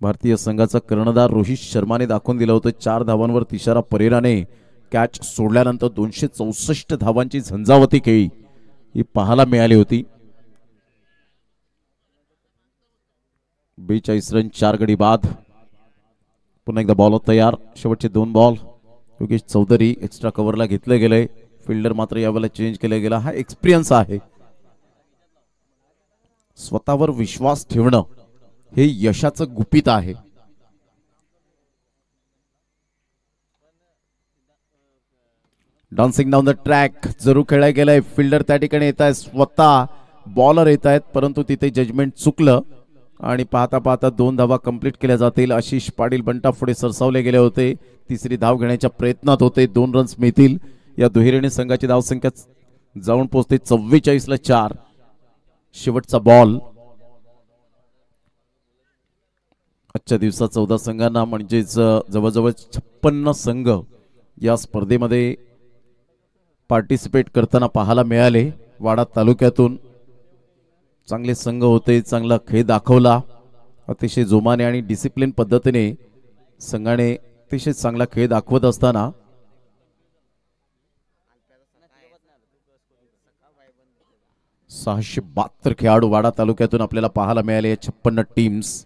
भारतीय संघाचा कर्णधार रोहित शर्माने दाखवून दिलं होतं. 4 धावांवर तिशारा परेराने कॅच सोडल्यानंतर 264 धावांची झंझावती खेळी ही पाहायला मिळाली होती. 42 रन 4 गडी बाद. पुन्हा एकदा बॉल तयार. शेवटचे 2 बॉल. योगेश चौधरी एक्स्ट्रा कव्हरला घेतले गेले. फिल्डर मात्र यावेळेला चेंज केला गेला. हा एक्सपिरियन्स आहे. स्वतःवर विश्वास ठेवणं हे यशाचं गुपित आहे. डान्सिंग डाऊन द ट्रॅक जरूर खेळला गेलाय. फिल्डर त्या ठिकाणी येत आहे. स्वतः बॉलर येत आहेत, परंतु तिथे जजमेंट चुकलं आणि पाहता पाहता 2 धावा कंप्लीट केल्या जातील. आशिष पाटील बंटा पुढे सरसावले गेले होते. तिसरी धाव घेण्याच्या प्रयत्नात होते. 2 रन्स मिळतील. या दुहेरीने संघाची धावसंख्या जाऊन पोहोचते 44 ला 4. शेवटचा बॉल. आजच्या दिवसात 14 संघांना म्हणजेच जवळजवळ 56 संघ या स्पर्धेमध्ये पार्टिसिपेट करताना पाहायला मिळाले. वाडा तालुक्यातून चांगले संघ होते, चांगला खेळ दाखवला. अतिशय जोमाने आणि डिसिप्लिन पद्धतीने संघाने अतिशय चांगला खेळ दाखवत असताना 672 खेळाडू वाडा तालुक्यातून आपल्याला पाहायला मिळाले. 56 टीम्स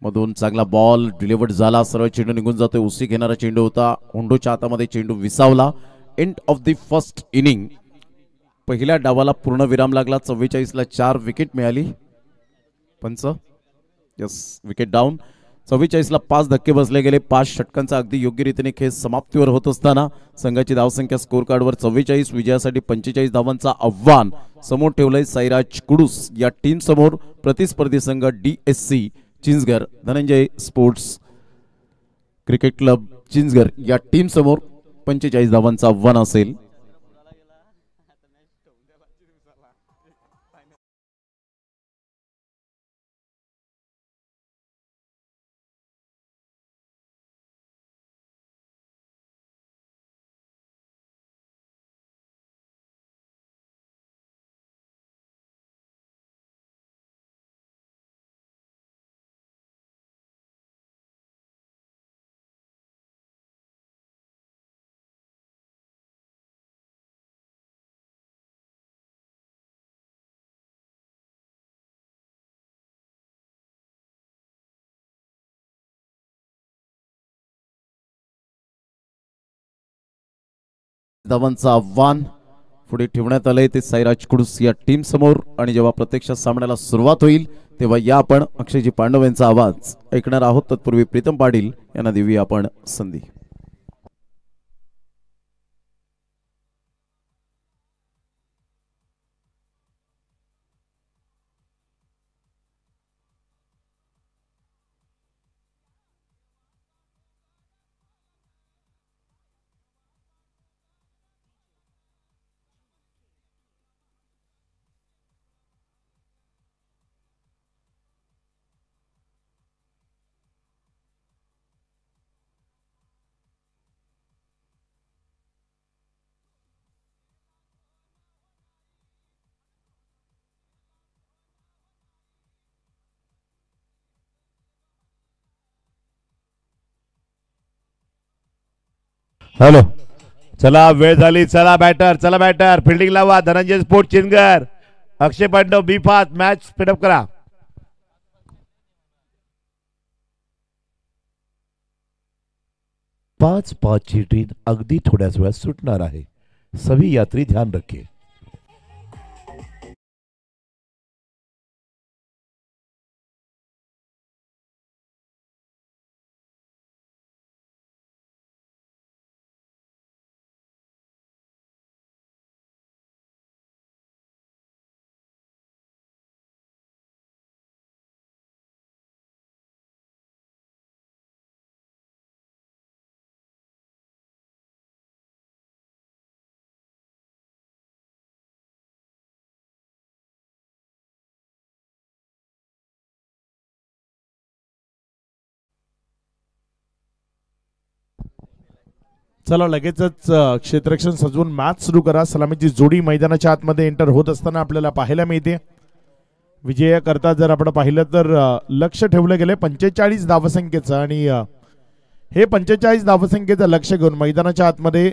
मधून चांगला बॉल डिलिव्हर्ड झाला. सरळ चेंडू निघून जातोय. उसी घेणारा चेंडू होता. होंडोच्या हातामध्ये चेंडू विसावला. End of the first inning. पहिल्या डावाला पूर्ण विराम लागला. 44 ला 4 विकेट मिळाली. पंच यस, विकेट डाऊन. 44 ला 5 धक्के बसले गेले. 5 षटकांचा अगदी योग्य रीतीने खेळ समाप्तीवर होत असताना संघाची धावसंख्या स्कोर कार्डवर 44. विजयासाठी 45 धावांचा आव्हान समोर ठेवलंय साईराज कुडूस या टीम समोर. प्रतिस्पर्धी संघ DSC Chinchghar Dhananjay sports cricket club Chinchghar या टीम समोर 45 धावांचा आव्हान असेल. धावांचं आव्हान पुढे ठेवण्यात आलंय ते साईराज कुडूस या टीम समोर. आणि जेव्हा प्रत्यक्षात सामन्याला सुरुवात होईल तेव्हा या आपण अक्षयजी पांडव यांचा आवाज ऐकणार आहोत. तत्पूर्वी प्रीतम पाटील यांना देऊया आपण संधी. हॅलो, चला वेळ झाली. चला बॅटर फिल्डिंग लावा. धनंजय स्पोर्ट चिंचघर. अक्षय पांडव बी फास्ट. मॅच स्पीडअप करा. पाच ची ट्रेन अगदी थोड्याच वेळात सुटणार आहे. सभी यात्री ध्यान रखिए. चला लगेचच क्षेत्ररक्षण सजवून मॅच सुरू करा. सलामीची जोडी मैदानाच्या आतमध्ये एंटर होत असताना आपल्याला पाहायला मिळते. विजयाकरता जर आपण पाहिलं तर लक्ष ठेवलं गेलं 45 धावसंख्येचं. आणि हे 45 धावसंख्येचं लक्ष घेऊन मैदानाच्या आतमध्ये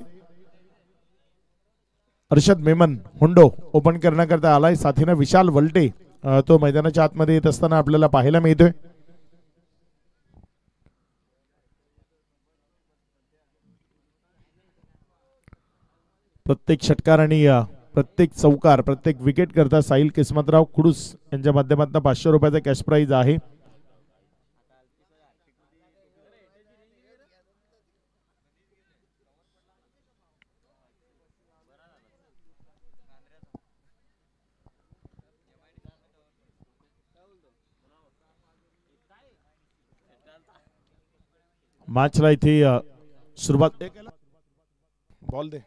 अर्षद मेमन हुंडो ओपन करण्याकरता आलाय. साथीनं विशाल वलटे तो मैदानाच्या आतमध्ये येत असताना आपल्याला पाहायला मिळतोय. प्रत्येक षटकार आणि प्रत्येक चौकार प्रत्येक विकेट करता साहिल किस्मतराव कुडूस यांच्या माध्यमातून 500 रुपयाचा कॅश प्राइज आहे. मॅचला इथे सुरुवात. बॉल दे.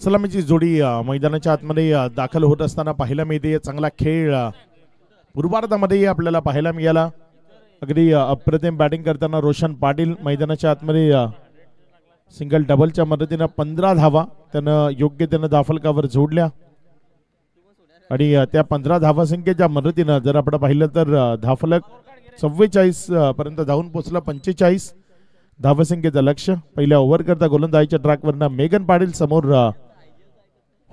सलामीची जोडी मैदानाच्या आतमध्ये दाखल होत असताना पाहायला मिळते. चांगला खेळ पूर्वार्धामध्ये आपल्याला पाहायला मिळाला. अगदी अप्रतिम बॅटिंग करताना रोशन पाटील मैदानाच्या आतमध्ये सिंगल डबलच्या मदतीनं 15 धावा त्यानं योग्य त्यानं धाफलकावर जोडल्या आणि त्या 15 धावा संख्येच्या मदतीनं जर आपण पाहिलं तर धाफलक 44 पर्यंत जाऊन पोहोचला. 45 धावसंख्येचं लक्ष्य. पहिल्या ओव्हर करता गोलंदाजीच्या ट्रॅकवरनं मेगन पाटील समोर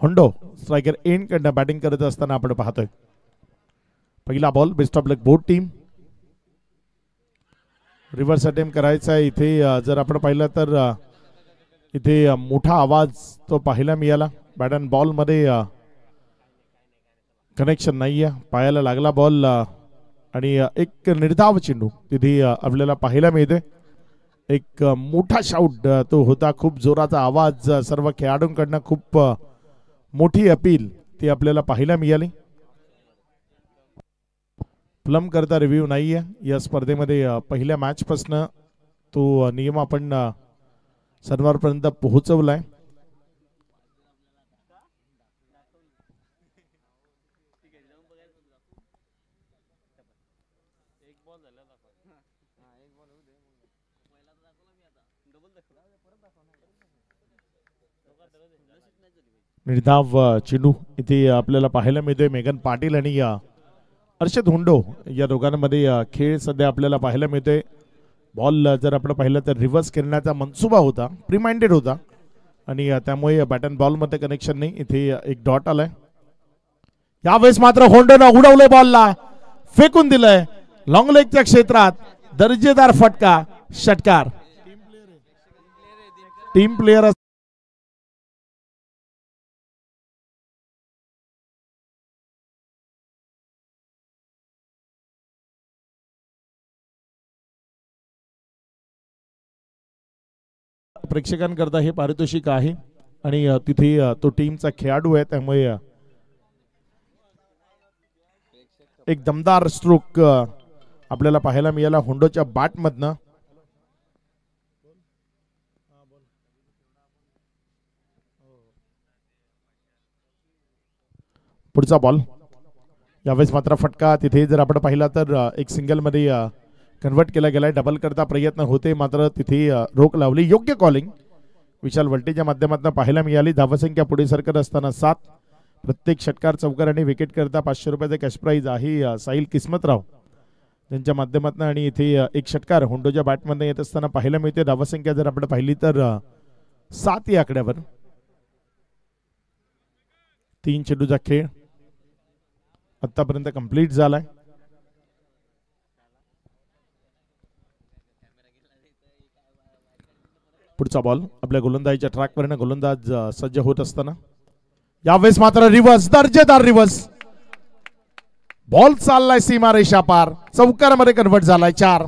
होंडो स्ट्रायकर एंड कडनं बॅटिंग करत असताना आपण पाहतोय. पहिला ball best of luck both team. Reverse attempt करायचा आहे इथे. जर आपण पाहिलं तर इथे मोठा आवाज तो पाहायला मिळाला. बॅट अँड बॉल मध्ये कनेक्शन नाही आहे. पायाला लागला बॉल आणि एक निर्धाव चेंडू तिथे आपल्याला पाहायला मिळते. एक मोठा शाउट तो होता. खूप जोराचा आवाज. सर्व खेळाडूंकडनं खूप मोठी अपील ती आपल्याला पाहायला मिळाली. प्लम करता रिव्ह्यू नाही आहे या स्पर्धेमध्ये. पहिल्या मॅच पासून तो नियम आपण सर्वांपर्यंत पोहोचवलाय. निर्धाव चेंडू इथे आपल्याला पाहायला मिळतोय. मेगन पाटील आणि अर्षद हुंडो या दोघांमध्ये खेळ सध्या आपल्याला पाहायला मिळतोय. बॉल जर आपण पाहिलं तर रिव्हर्स करण्याचा मनसुबा होता. प्रीमाइंडेड होता आणि त्यामुळे बॅट अँड बॉल मध्ये कनेक्शन नाही. इथे एक डॉट आलाय. यावेळेस मात्र होंडोनं उडवलंय बॉलला. फेकून दिलंय लॉंग लेगच्या क्षेत्रात. दर्जेदार फटका. षटकार. टीम प्लेयर प्रेक्षकांकरता हे पारितोषिक आहे आणि तिथे तो टीमचा खेळाडू आहे. त्यामुळे एक दमदार स्ट्रोक आपल्याला पाहायला मिळाला होंडोच्या बॅट मधनं. पुढचा बॉल. यावेळेस मात्र फटका. तिथे जर आपण पाहिला तर एक सिंगल मध्ये कन्वर्ट केला गेलाय. डबल करता प्रयत्न होते मात्र तिथे रोख लावली. योग्य कॉलिंग विशाल वल्टेच्या माध्यमातून पाहायला मिळाली. धावसंख्या पुढे सरकत असताना 7. प्रत्येक षटकार चौकार आणि विकेट करता 500 रुपयाचे कॅश प्राईज आहे साहिल किस्मतराव यांच्या माध्यमातून. आणि इथे एक षटकार होंडोच्या बॅटमध्ये येत असताना पाहायला मिळते. धावसंख्या जर आपण पाहिली तर 7 या आकड्यावर. 3 चेंडूचा खेळ आतापर्यंत कंप्लीट झालाय. पुढचा बॉल आपल्या गोलंदाजीच्या ट्रॅकवर गोलंदाज सज्ज होत असताना यावेळेस मात्र रिव्हर्स. दर्जेदार रिव्हर्स. बॉल चाललाय सीमारेषा पार. चौकारामध्ये कन्वर्ट झालाय. 4.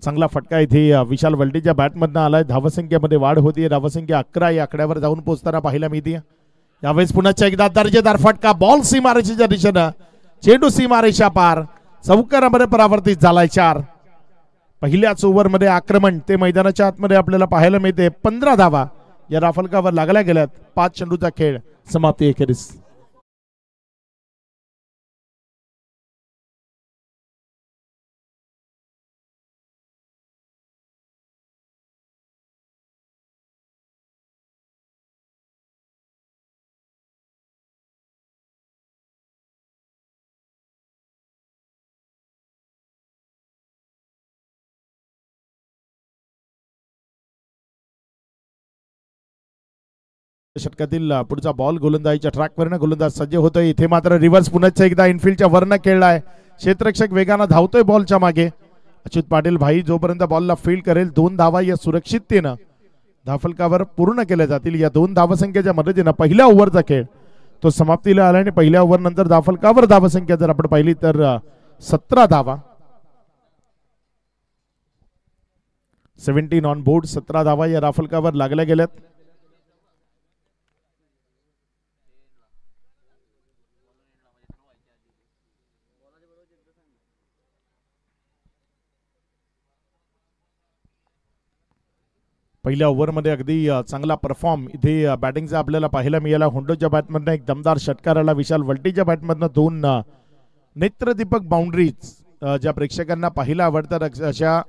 चांगला फटका इथे विशाल वल्टेच्या बॅटमधनं आलाय. धावसंख्येमध्ये वाढ होती. धावसंख्या 11 या आकड्यावर जाऊन पोहोचताना पाहायला मिळते. यावेळेस पुन्हा एकदा दर्जेदार फटका. बॉल सीमारेषेच्या दिशेनं. चेंडू सीमारेषा पार. चौकारामध्ये परावर्तित झालाय. 4. पहिल्याच ओव्हरमध्ये आक्रमण ते मैदानाच्या आतमध्ये आपल्याला पाहायला मिळते. 15 धावा या राफलकावर लागल्या गेल्यात. 5 चेंडूचा खेळ समाप्ती अखेरीस. षटकातील पुढचा बॉल गोलंदाजीच्या ट्रॅकवरनं गोलंदाज सज्ज होतोय. इथे मात्र रिव्हर्स पुन्हा एकदा इनफिल्डच्या वरनं खेळलाय. क्षेत्ररक्षक वेगानं धावतोय बॉलच्या मागे. अच्युत पाटील भाई जोपर्यंत बॉलला फील्ड करेल 2 धावा या सुरक्षिततेनं धाफलकावर पूर्ण केल्या जातील. या 2 धावसंख्येच्या मदतीनं पहिल्या ओव्हरचा खेळ तो समाप्तीला आला आणि पहिल्या ओव्हर नंतर धाफलकावर धावसंख्या जर आपण पाहिली तर 17 धावा. 17 ऑन बोर्ड. 17 धावा या धाफलकावर लागल्या गेल्यात. पहिल्या ओव्हरमध्ये अगदी चांगला परफॉर्म इथे बॅटिंगचा आपल्याला पाहायला मिळाला. होंडोच्या बॅटमधनं एक दमदार षटकार आला. विशाल वल्टीच्या बॅटमधनं 2 नेत्रदीपक बाउंड्रीज ज्या प्रेक्षकांना पाहायला आवडतात अशा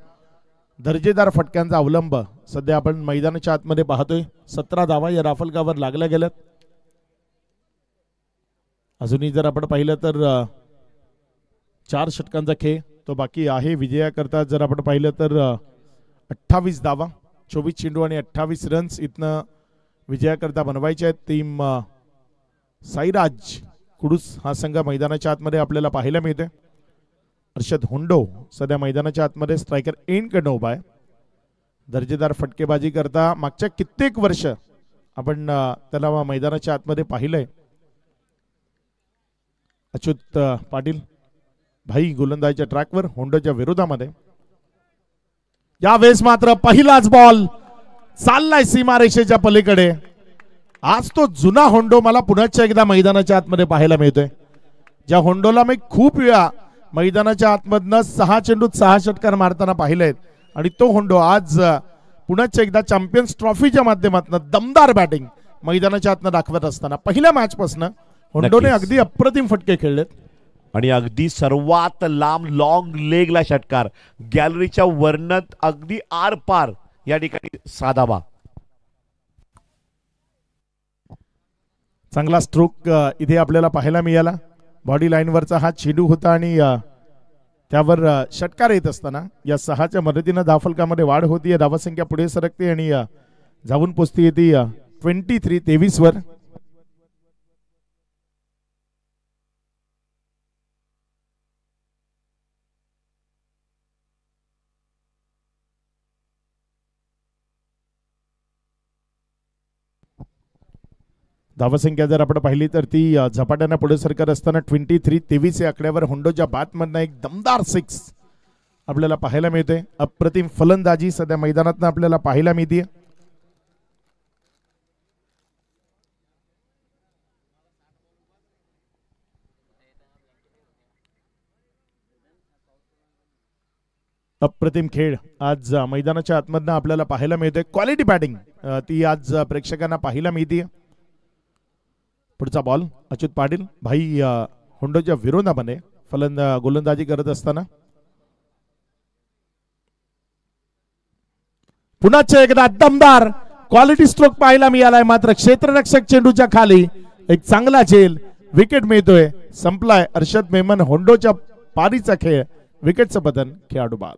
दर्जेदार फटक्यांचा अवलंब सध्या आपण मैदानाच्या आतमध्ये पाहतोय. 17 धावा या धाफलकावर लागल्या गेल्यात. अजूनही जर आपण पाहिलं तर 4 षटकांचा खेळ तो बाकी आहे. विजयाकरता जर आपण पाहिलं तर 28 धावा, 24 चेंडू आणि 28 रन्स इथनं विजयाकरता बनवायचे आहेत. टीम साईराज कुडूस हा संघ मैदानाच्या आतमध्ये आपल्याला पाहायला मिळते. अर्षद होंडो सध्या मैदानाच्या आतमध्ये स्ट्रायकर एन कडनं उभा आहे. दर्जेदार फटकेबाजी करता मागच्या कित्येक वर्ष आपण त्याला मैदानाच्या आतमध्ये पाहिलंय. अच्युत पाटील भाई गोलंदाजीच्या ट्रॅकवर होंडोच्या विरोधामध्ये. यावेळेस मात्र पहिलाच बॉल चाललाय सीमारेषेच्या पलीकडे. आज तो जुना होंडो मला पुन्हा एकदा मैदानाच्या आतमध्ये पाहायला मिळतोय. ज्या होंडोला मी खूप वेळा मैदानाच्या आतमधनं 6 चेंडूत 6 षटकार मारताना पाहिलेत आणि तो होंडो आज पुन्हा एकदा चॅम्पियन्स ट्रॉफीच्या माध्यमातून दमदार बॅटिंग मैदानाच्या आतनं दाखवत असताना पहिल्या मॅच पासून होंडोने अगदी अप्रतिम फटके खेळलेत आणि अगदी सर्वात लांब लॉंग लेगला षटकार गॅलरीच्या वर्णत अगदी आर पार या ठिकाणी साधावा. चांगला स्ट्रोक इथे आपल्याला पाहायला मिळाला. बॉडी लाईनवरचा हा चेंडू होता आणि त्यावर षटकार येत असताना या 6च्या मदतीनं धावफलकामध्ये वाढ होती. धावसंख्या पुढे सरकते आणि जाऊन पोचती येते 23 वर. धावसंख्या जर आपण पाहिली तर ती झपाट्यानं पुढे सरकत असताना 23 या आकड्यावर होंडोच्या बॅटमधनं एक दमदार 6 आपल्याला पाहायला मिळते. अप्रतिम फलंदाजी सध्या मैदानात आपल्याला पाहायला मिळते. अप्रतिम खेळ आज मैदानाच्या आतमधनं आपल्याला पाहायला मिळते. क्वालिटी बॅटिंग ती आज प्रेक्षकांना पाहायला मिळते. पुढचा बॉल अच्युत पाटील भाई होंडोच्या विरोधामध्ये गोलंदाजी करत असताना पुन्हा एकदा दमदार क्वालिटी स्ट्रोक पाहायला मिळालाय. मात्र क्षेत्ररक्षक चेंडूच्या खाली एक चांगला झेल विकेट मिळतोय. संपलाय अर्षद मेमन होंडोच्या पारीचा खेळ. विकेटचं पतन खेळाडू बाद.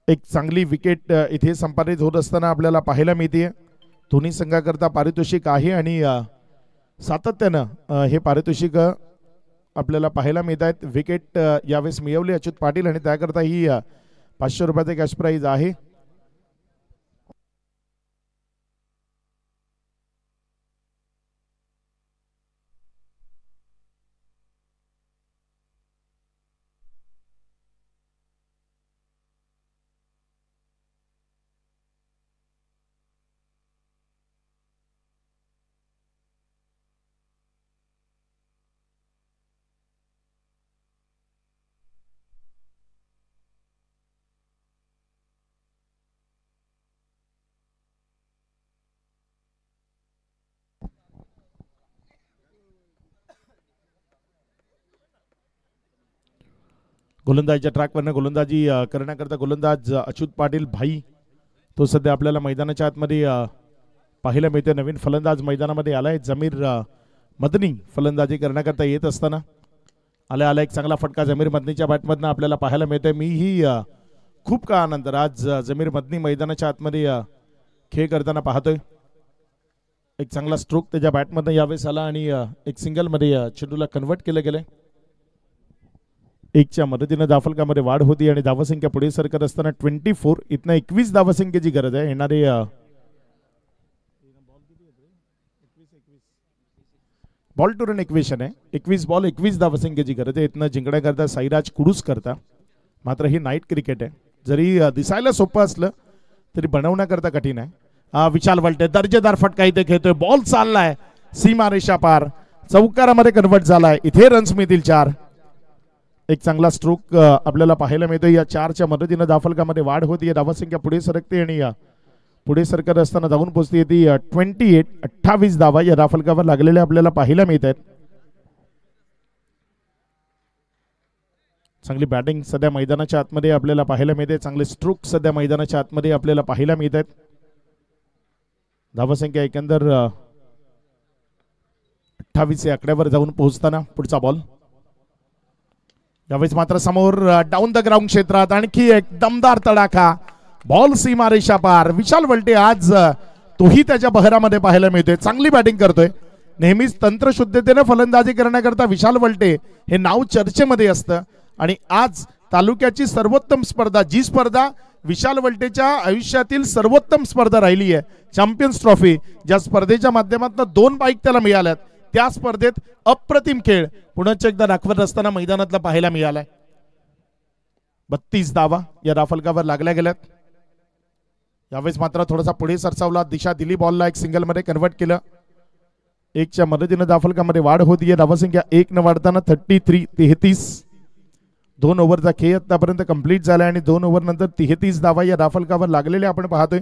एक चांगली विकेट इथे संपादित होत असताना आपल्याला पाहायला मिळते. दोन्ही संघाकरता पारितोषिक आहे आणि सातत्यानं हे पारितोषिक आपल्याला पाहायला मिळत आहेत. विकेट यावेळेस मिळवली अच्युत पाटील आणि त्याकरता ही 500 रुपयाचे कॅश प्राइज आहे. गोलंदाजीच्या ट्रॅकवरनं गोलंदाजी करण्याकरता गोलंदाज अच्युत पाटील भाई तो सध्या आपल्याला मैदानाच्या आतमध्ये पाहायला मिळते. नवीन फलंदाज मैदानामध्ये आलाय जमीर मदनी फलंदाजी करण्याकरता येत असताना आला एक चांगला फटका जमीर मदनीच्या बॅटमधनं आपल्याला पाहायला मिळतोय. मीही खूप काळानंतर आज जमीर मदनी मैदानाच्या आतमध्ये खेळ करताना पाहतोय. एक चांगला स्ट्रोक त्याच्या बॅटमधनं यावेळेस आला आणि एक सिंगलमध्ये चेंडूला कन्वर्ट केलं गेलंय. एकच्या मदतीनं धावफलकामध्ये वाढ होती आणि धावसंख्या पुढे सरकत असताना 24 इथनं 21 धावसंख्येची गरज आहे. येणारे बॉल टू रन इक्वेशन आहे. 21 बॉल 21 धावसंख्येची गरज आहे. इथनं जिंकण्याकरता साईराज कुडूस करता. मात्र ही नाईट क्रिकेट आहे. जरी दिसायला सोपं असलं तरी बनवण्याकरता कठीण आहे. विशाल वलटे दर्जेदार फटका इथे खेळतोय. बॉल चाललाय सीमा रेषा पार चौकारामध्ये कन्वर्ट झालाय. इथे रन्स मिळतील 4. एक चांगला स्ट्रोक आपल्याला पाहायला मिळतो. या 4च्या मदतीनं धावफलकामध्ये वाढ होती. धावसंख्या पुढे सरकते आणि पुढे सरकत असताना जाऊन पोहोचते ती 28 धावा या धावफलकावर लागलेल्या आपल्याला पाहायला मिळत आहेत. चांगली बॅटिंग सध्या मैदानाच्या आतमध्ये आपल्याला पाहायला मिळते. चांगले स्ट्रोक सध्या मैदानाच्या आतमध्ये आपल्याला पाहायला मिळत आहेत. धावसंख्या एकंदर 28 या आकड्यावर जाऊन पोहोचताना पुढचा बॉल यावेळेस मात्र समोर डाऊन द ग्राउंड क्षेत्रात आणखी एक दमदार तडाखा. बॉल सीमा रेषा पार. विशाल वलटे आज तोही त्याच्या बहरामध्ये पाहायला मिळतोय. चांगली बॅटिंग करतोय. नेहमीच तंत्रशुद्धतेने फलंदाजी करण्याकरता विशाल वलटे हे नाव चर्चेमध्ये असतं आणि आज तालुक्याची सर्वोत्तम स्पर्धा जी स्पर्धा विशाल वलटेच्या आयुष्यातील सर्वोत्तम स्पर्धा राहिली आहे चॅम्पियन्स ट्रॉफी ज्या स्पर्धेच्या माध्यमातून 2 बाईक त्याला मिळाल्यात त्या स्पर्धेत अप्रतिम खेळ पुन्हा एकदा दाखवत असताना मैदानातला पाहायला मिळालाय. 32 धावा या धावफलकावर लागल्या गेल्यात. यावेळेस मात्र थोडासा पुढे सरसावला. दिशा दिली बॉलला. एक सिंगल मध्ये कन्वर्ट केलं. 1च्या मदतीनं धावफलकामध्ये वाढ होती. धावसंख्या 1 न वाढताना 33. 2 ओव्हरचा खेळ आतापर्यंत कंप्लीट झाला आणि 2 ओव्हर नंतर 33 धावा या धावफलकावर लागलेल्या आपण पाहतोय.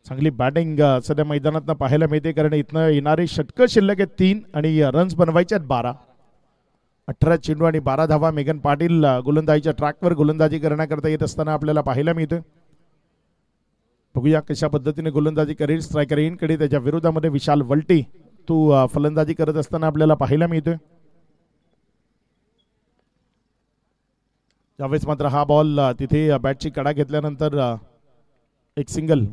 चांगली बॅटिंग सध्या मैदानात पाहायला मिळते कारण इथनं येणारे षटकं शिल्लक आहेत 3 आणि रन्स बनवायचे आहेत 12. 18 चेंडू आणि 12 धावा. मेघन पाटील गोलंदाजीच्या ट्रॅकवर गोलंदाजी करण्याकरता येत असताना आपल्याला पाहायला मिळते. बघूया कशा पद्धतीने गोलंदाजी करेल. स्ट्रायकर इनकडे त्याच्या विरोधामध्ये विशाल वलटे तो फलंदाजी करत असताना आपल्याला पाहायला मिळतोय. यावेळेस मात्र हा बॉल तिथे बॅटची कडा घेतल्यानंतर एक सिंगल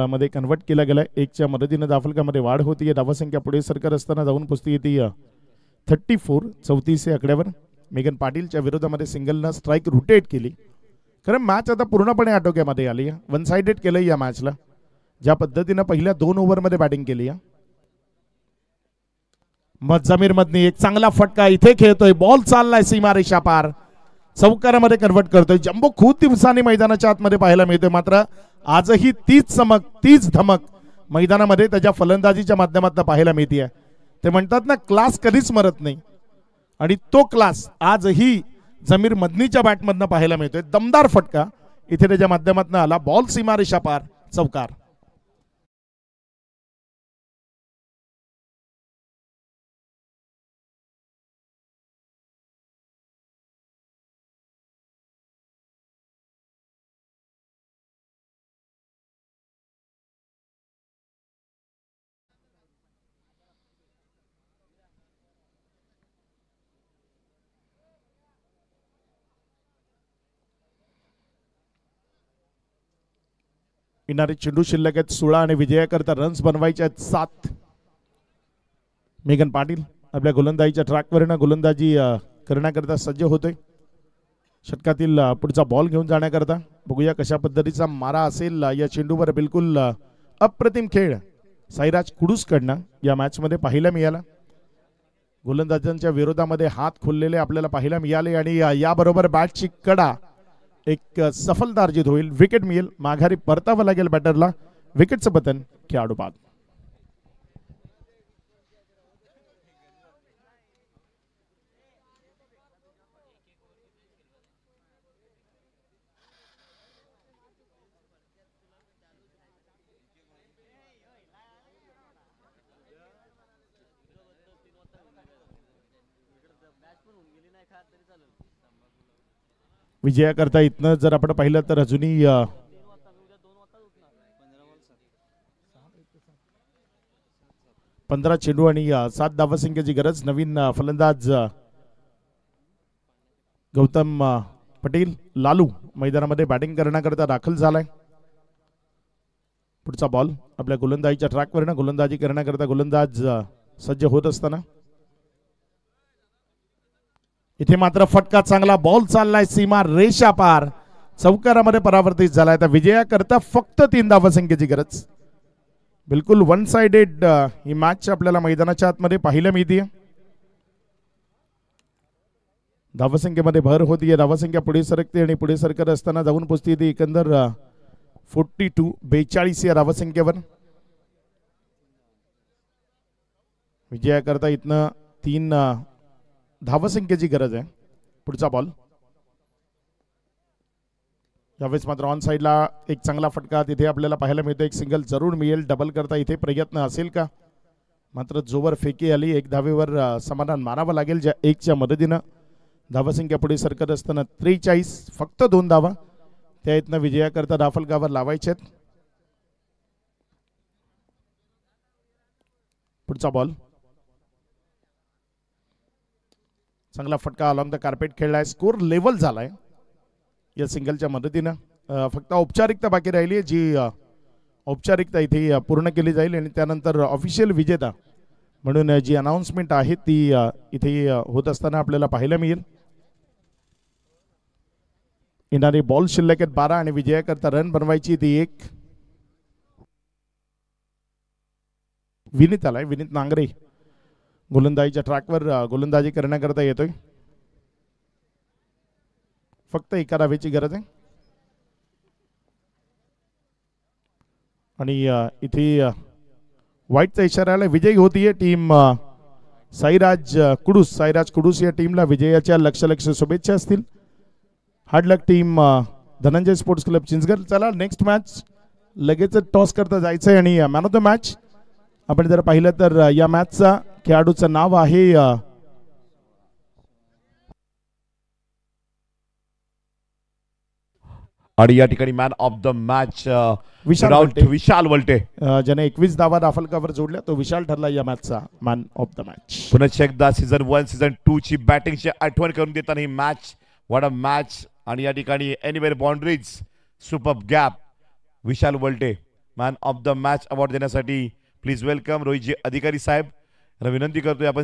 मध्ये कन्वर्ट केला गेलाय. 1च्या मदतीनं धावफलकामध्ये वाढ होती. धावसंख्या पुढे सरकत असताना जाऊन पोहोचती येते 34 या आकड्यावर. मेघन पाटीलच्या विरोधामध्ये सिंगलनं स्ट्राईक रोटेट केली. कारण मॅच आता पूर्णपणे आटोक्यामध्ये आली. 1 साइडेड केलं या मॅचला. ज्या पद्धतीनं पहिल्या 2 ओव्हरमध्ये बॅटिंग केली. जमीर मदनी एक चांगला फटका इथे खेळतोय. बॉल चाललाय सीमा रेषा पार चौकारामध्ये कन्वर्ट करतोय. जम्बो खूप दिवसांनी मैदानाच्या आतमध्ये पाहायला मिळतोय. मात्र आजही तीच चमक तीच धमक मैदानामध्ये त्याच्या फलंदाजीच्या माध्यमातून पाहायला मिळते. ते म्हणतात ना क्लास कधीच मरत नाही आणि तो क्लास आजही जमीर मदनीच्या बॅटमधनं पाहायला मिळतोय. दमदार फटका इथे त्याच्या माध्यमातून आला. बॉल सीमा रेषा पार चौकार. येणारे चेंडू शिल्लक आहेत 16 आणि विजयाकरता रन्स बनवायचे आहेत 7. मेघन पाटील आपल्या गोलंदाजीच्या ट्रॅकवरनं गोलंदाजी करण्याकरता सज्ज होतोय. षटकातील पुढचा बॉल घेऊन जाण्याकरता बघूया कशा पद्धतीचा मारा असेल या चेंडूवर. बिलकुल अप्रतिम खेळ साईराज कुडूसकडनं या मॅच मध्ये पाहायला मिळाला. गोलंदाजांच्या विरोधामध्ये हात खोललेले आपल्याला पाहायला मिळाले आणि याबरोबर बॅटची कडा एक सफलता अर्जित होईल. विकेट मिळेल. माघारी परतावं लागेल बॅटरला. विकेटचं पतन खेळाडू बाद. विजयाकरता इथनं जर आपण पाहिलं तर अजूनही 15 चेंडू आणि 7 धावसंख्येची गरज. नवीन फलंदाज गौतम पटेल लालू मैदानामध्ये बॅटिंग करण्याकरता दाखल झालाय. पुढचा बॉल आपल्या गोलंदाजीच्या ट्रॅकवर गोलंदाजी करण्याकरता गोलंदाज सज्ज होत असताना इथे मात्र फटका चांगला बॉल चाललाय सीमा रेषा पार चौकारामध्ये परावर्तित झालाय. त्या विजयाकरता फक्त 3 धावसंख्येची गरज. बिलकुल वन साइडेड ही मॅच आपल्याला मैदानाच्या आतमध्ये पाहायला मिळते. धावसंख्येमध्ये भर होतीये. धावसंख्या पुढे सरकते आणि पुढे सरकत असताना जाऊन पोहोचते ती एकंदर 42 या धावसंख्येवर. विजयाकरता इथनं 3 धावसंख्येची गरज आहे. पुढचा बॉल यावेळेस मात्र ऑन साइडला एक चांगला फटका तिथे आपल्याला पाहायला मिळतो. एक सिंगल जरूर मिळेल. डबल करता इथे प्रयत्न असेल का, मात्र जोवर फेकी आली 1 धावेवर समाधान मानावं लागेल. ज्या 1च्या मदतीनं धावसंख्या पुढे सरकत असताना 43 फक्त 2 धावा त्या इथनं विजयाकरता धाफलकावर लावायचे. पुढचा बॉल चांगला फटका अलॉंग द कार्पेट खेळलाय. स्कोर लेवल झालाय या सिंगलच्या मदतीनं. फक्त औपचारिकता बाकी राहिली जी औपचारिकता इथे पूर्ण केली जाईल आणि त्यानंतर ऑफिशियल विजेता म्हणून जी अनाउन्समेंट आहे ती इथे होत असताना आपल्याला पाहायला मिळेल. येणारे बॉल शिल्लक आहेत 12 आणि विजयाकरता रन बनवायची ती 1. विनीत आलाय. विनीत नांगरे गोलंदाजीच्या ट्रॅकवर गोलंदाजी करण्याकरता येतोय. फक्त 1 धावेची गरज आहे आणि इथे व्हाईटचा इशारा आला. विजयी होतीये टीम साईराज कुडूस या टीमला विजयाच्या लक्ष शुभेच्छा असतील. हार्ड लक team Dhananjay sports club Chinchgad. चला नेक्स्ट मॅच लगेच टॉस करता जायचंय आणि मॅन ऑफ द मॅच आपण जर पाहिलं तर या मॅचचा खेळाडूचं नाव आहे आणि या ठिकाणी मॅन ऑफ द मॅच विशाल वलटे ज्याने 21 धावा दाफलकावर जोडल्या तो विशाल ठरला या मॅचचा मॅन ऑफ द मॅच. पुन्हा एकदा सीझन 1 सीझन 2 ची बॅटिंगची आठवण करून देताना ही मॅच व्हॉट अ मॅच. आणि या ठिकाणी anywhere boundaries super gap Vishal Walte man of the match award देण्यासाठी प्लीज वेलकम रोहितजी अधिकारी साहेब. विनंती करतोय आपण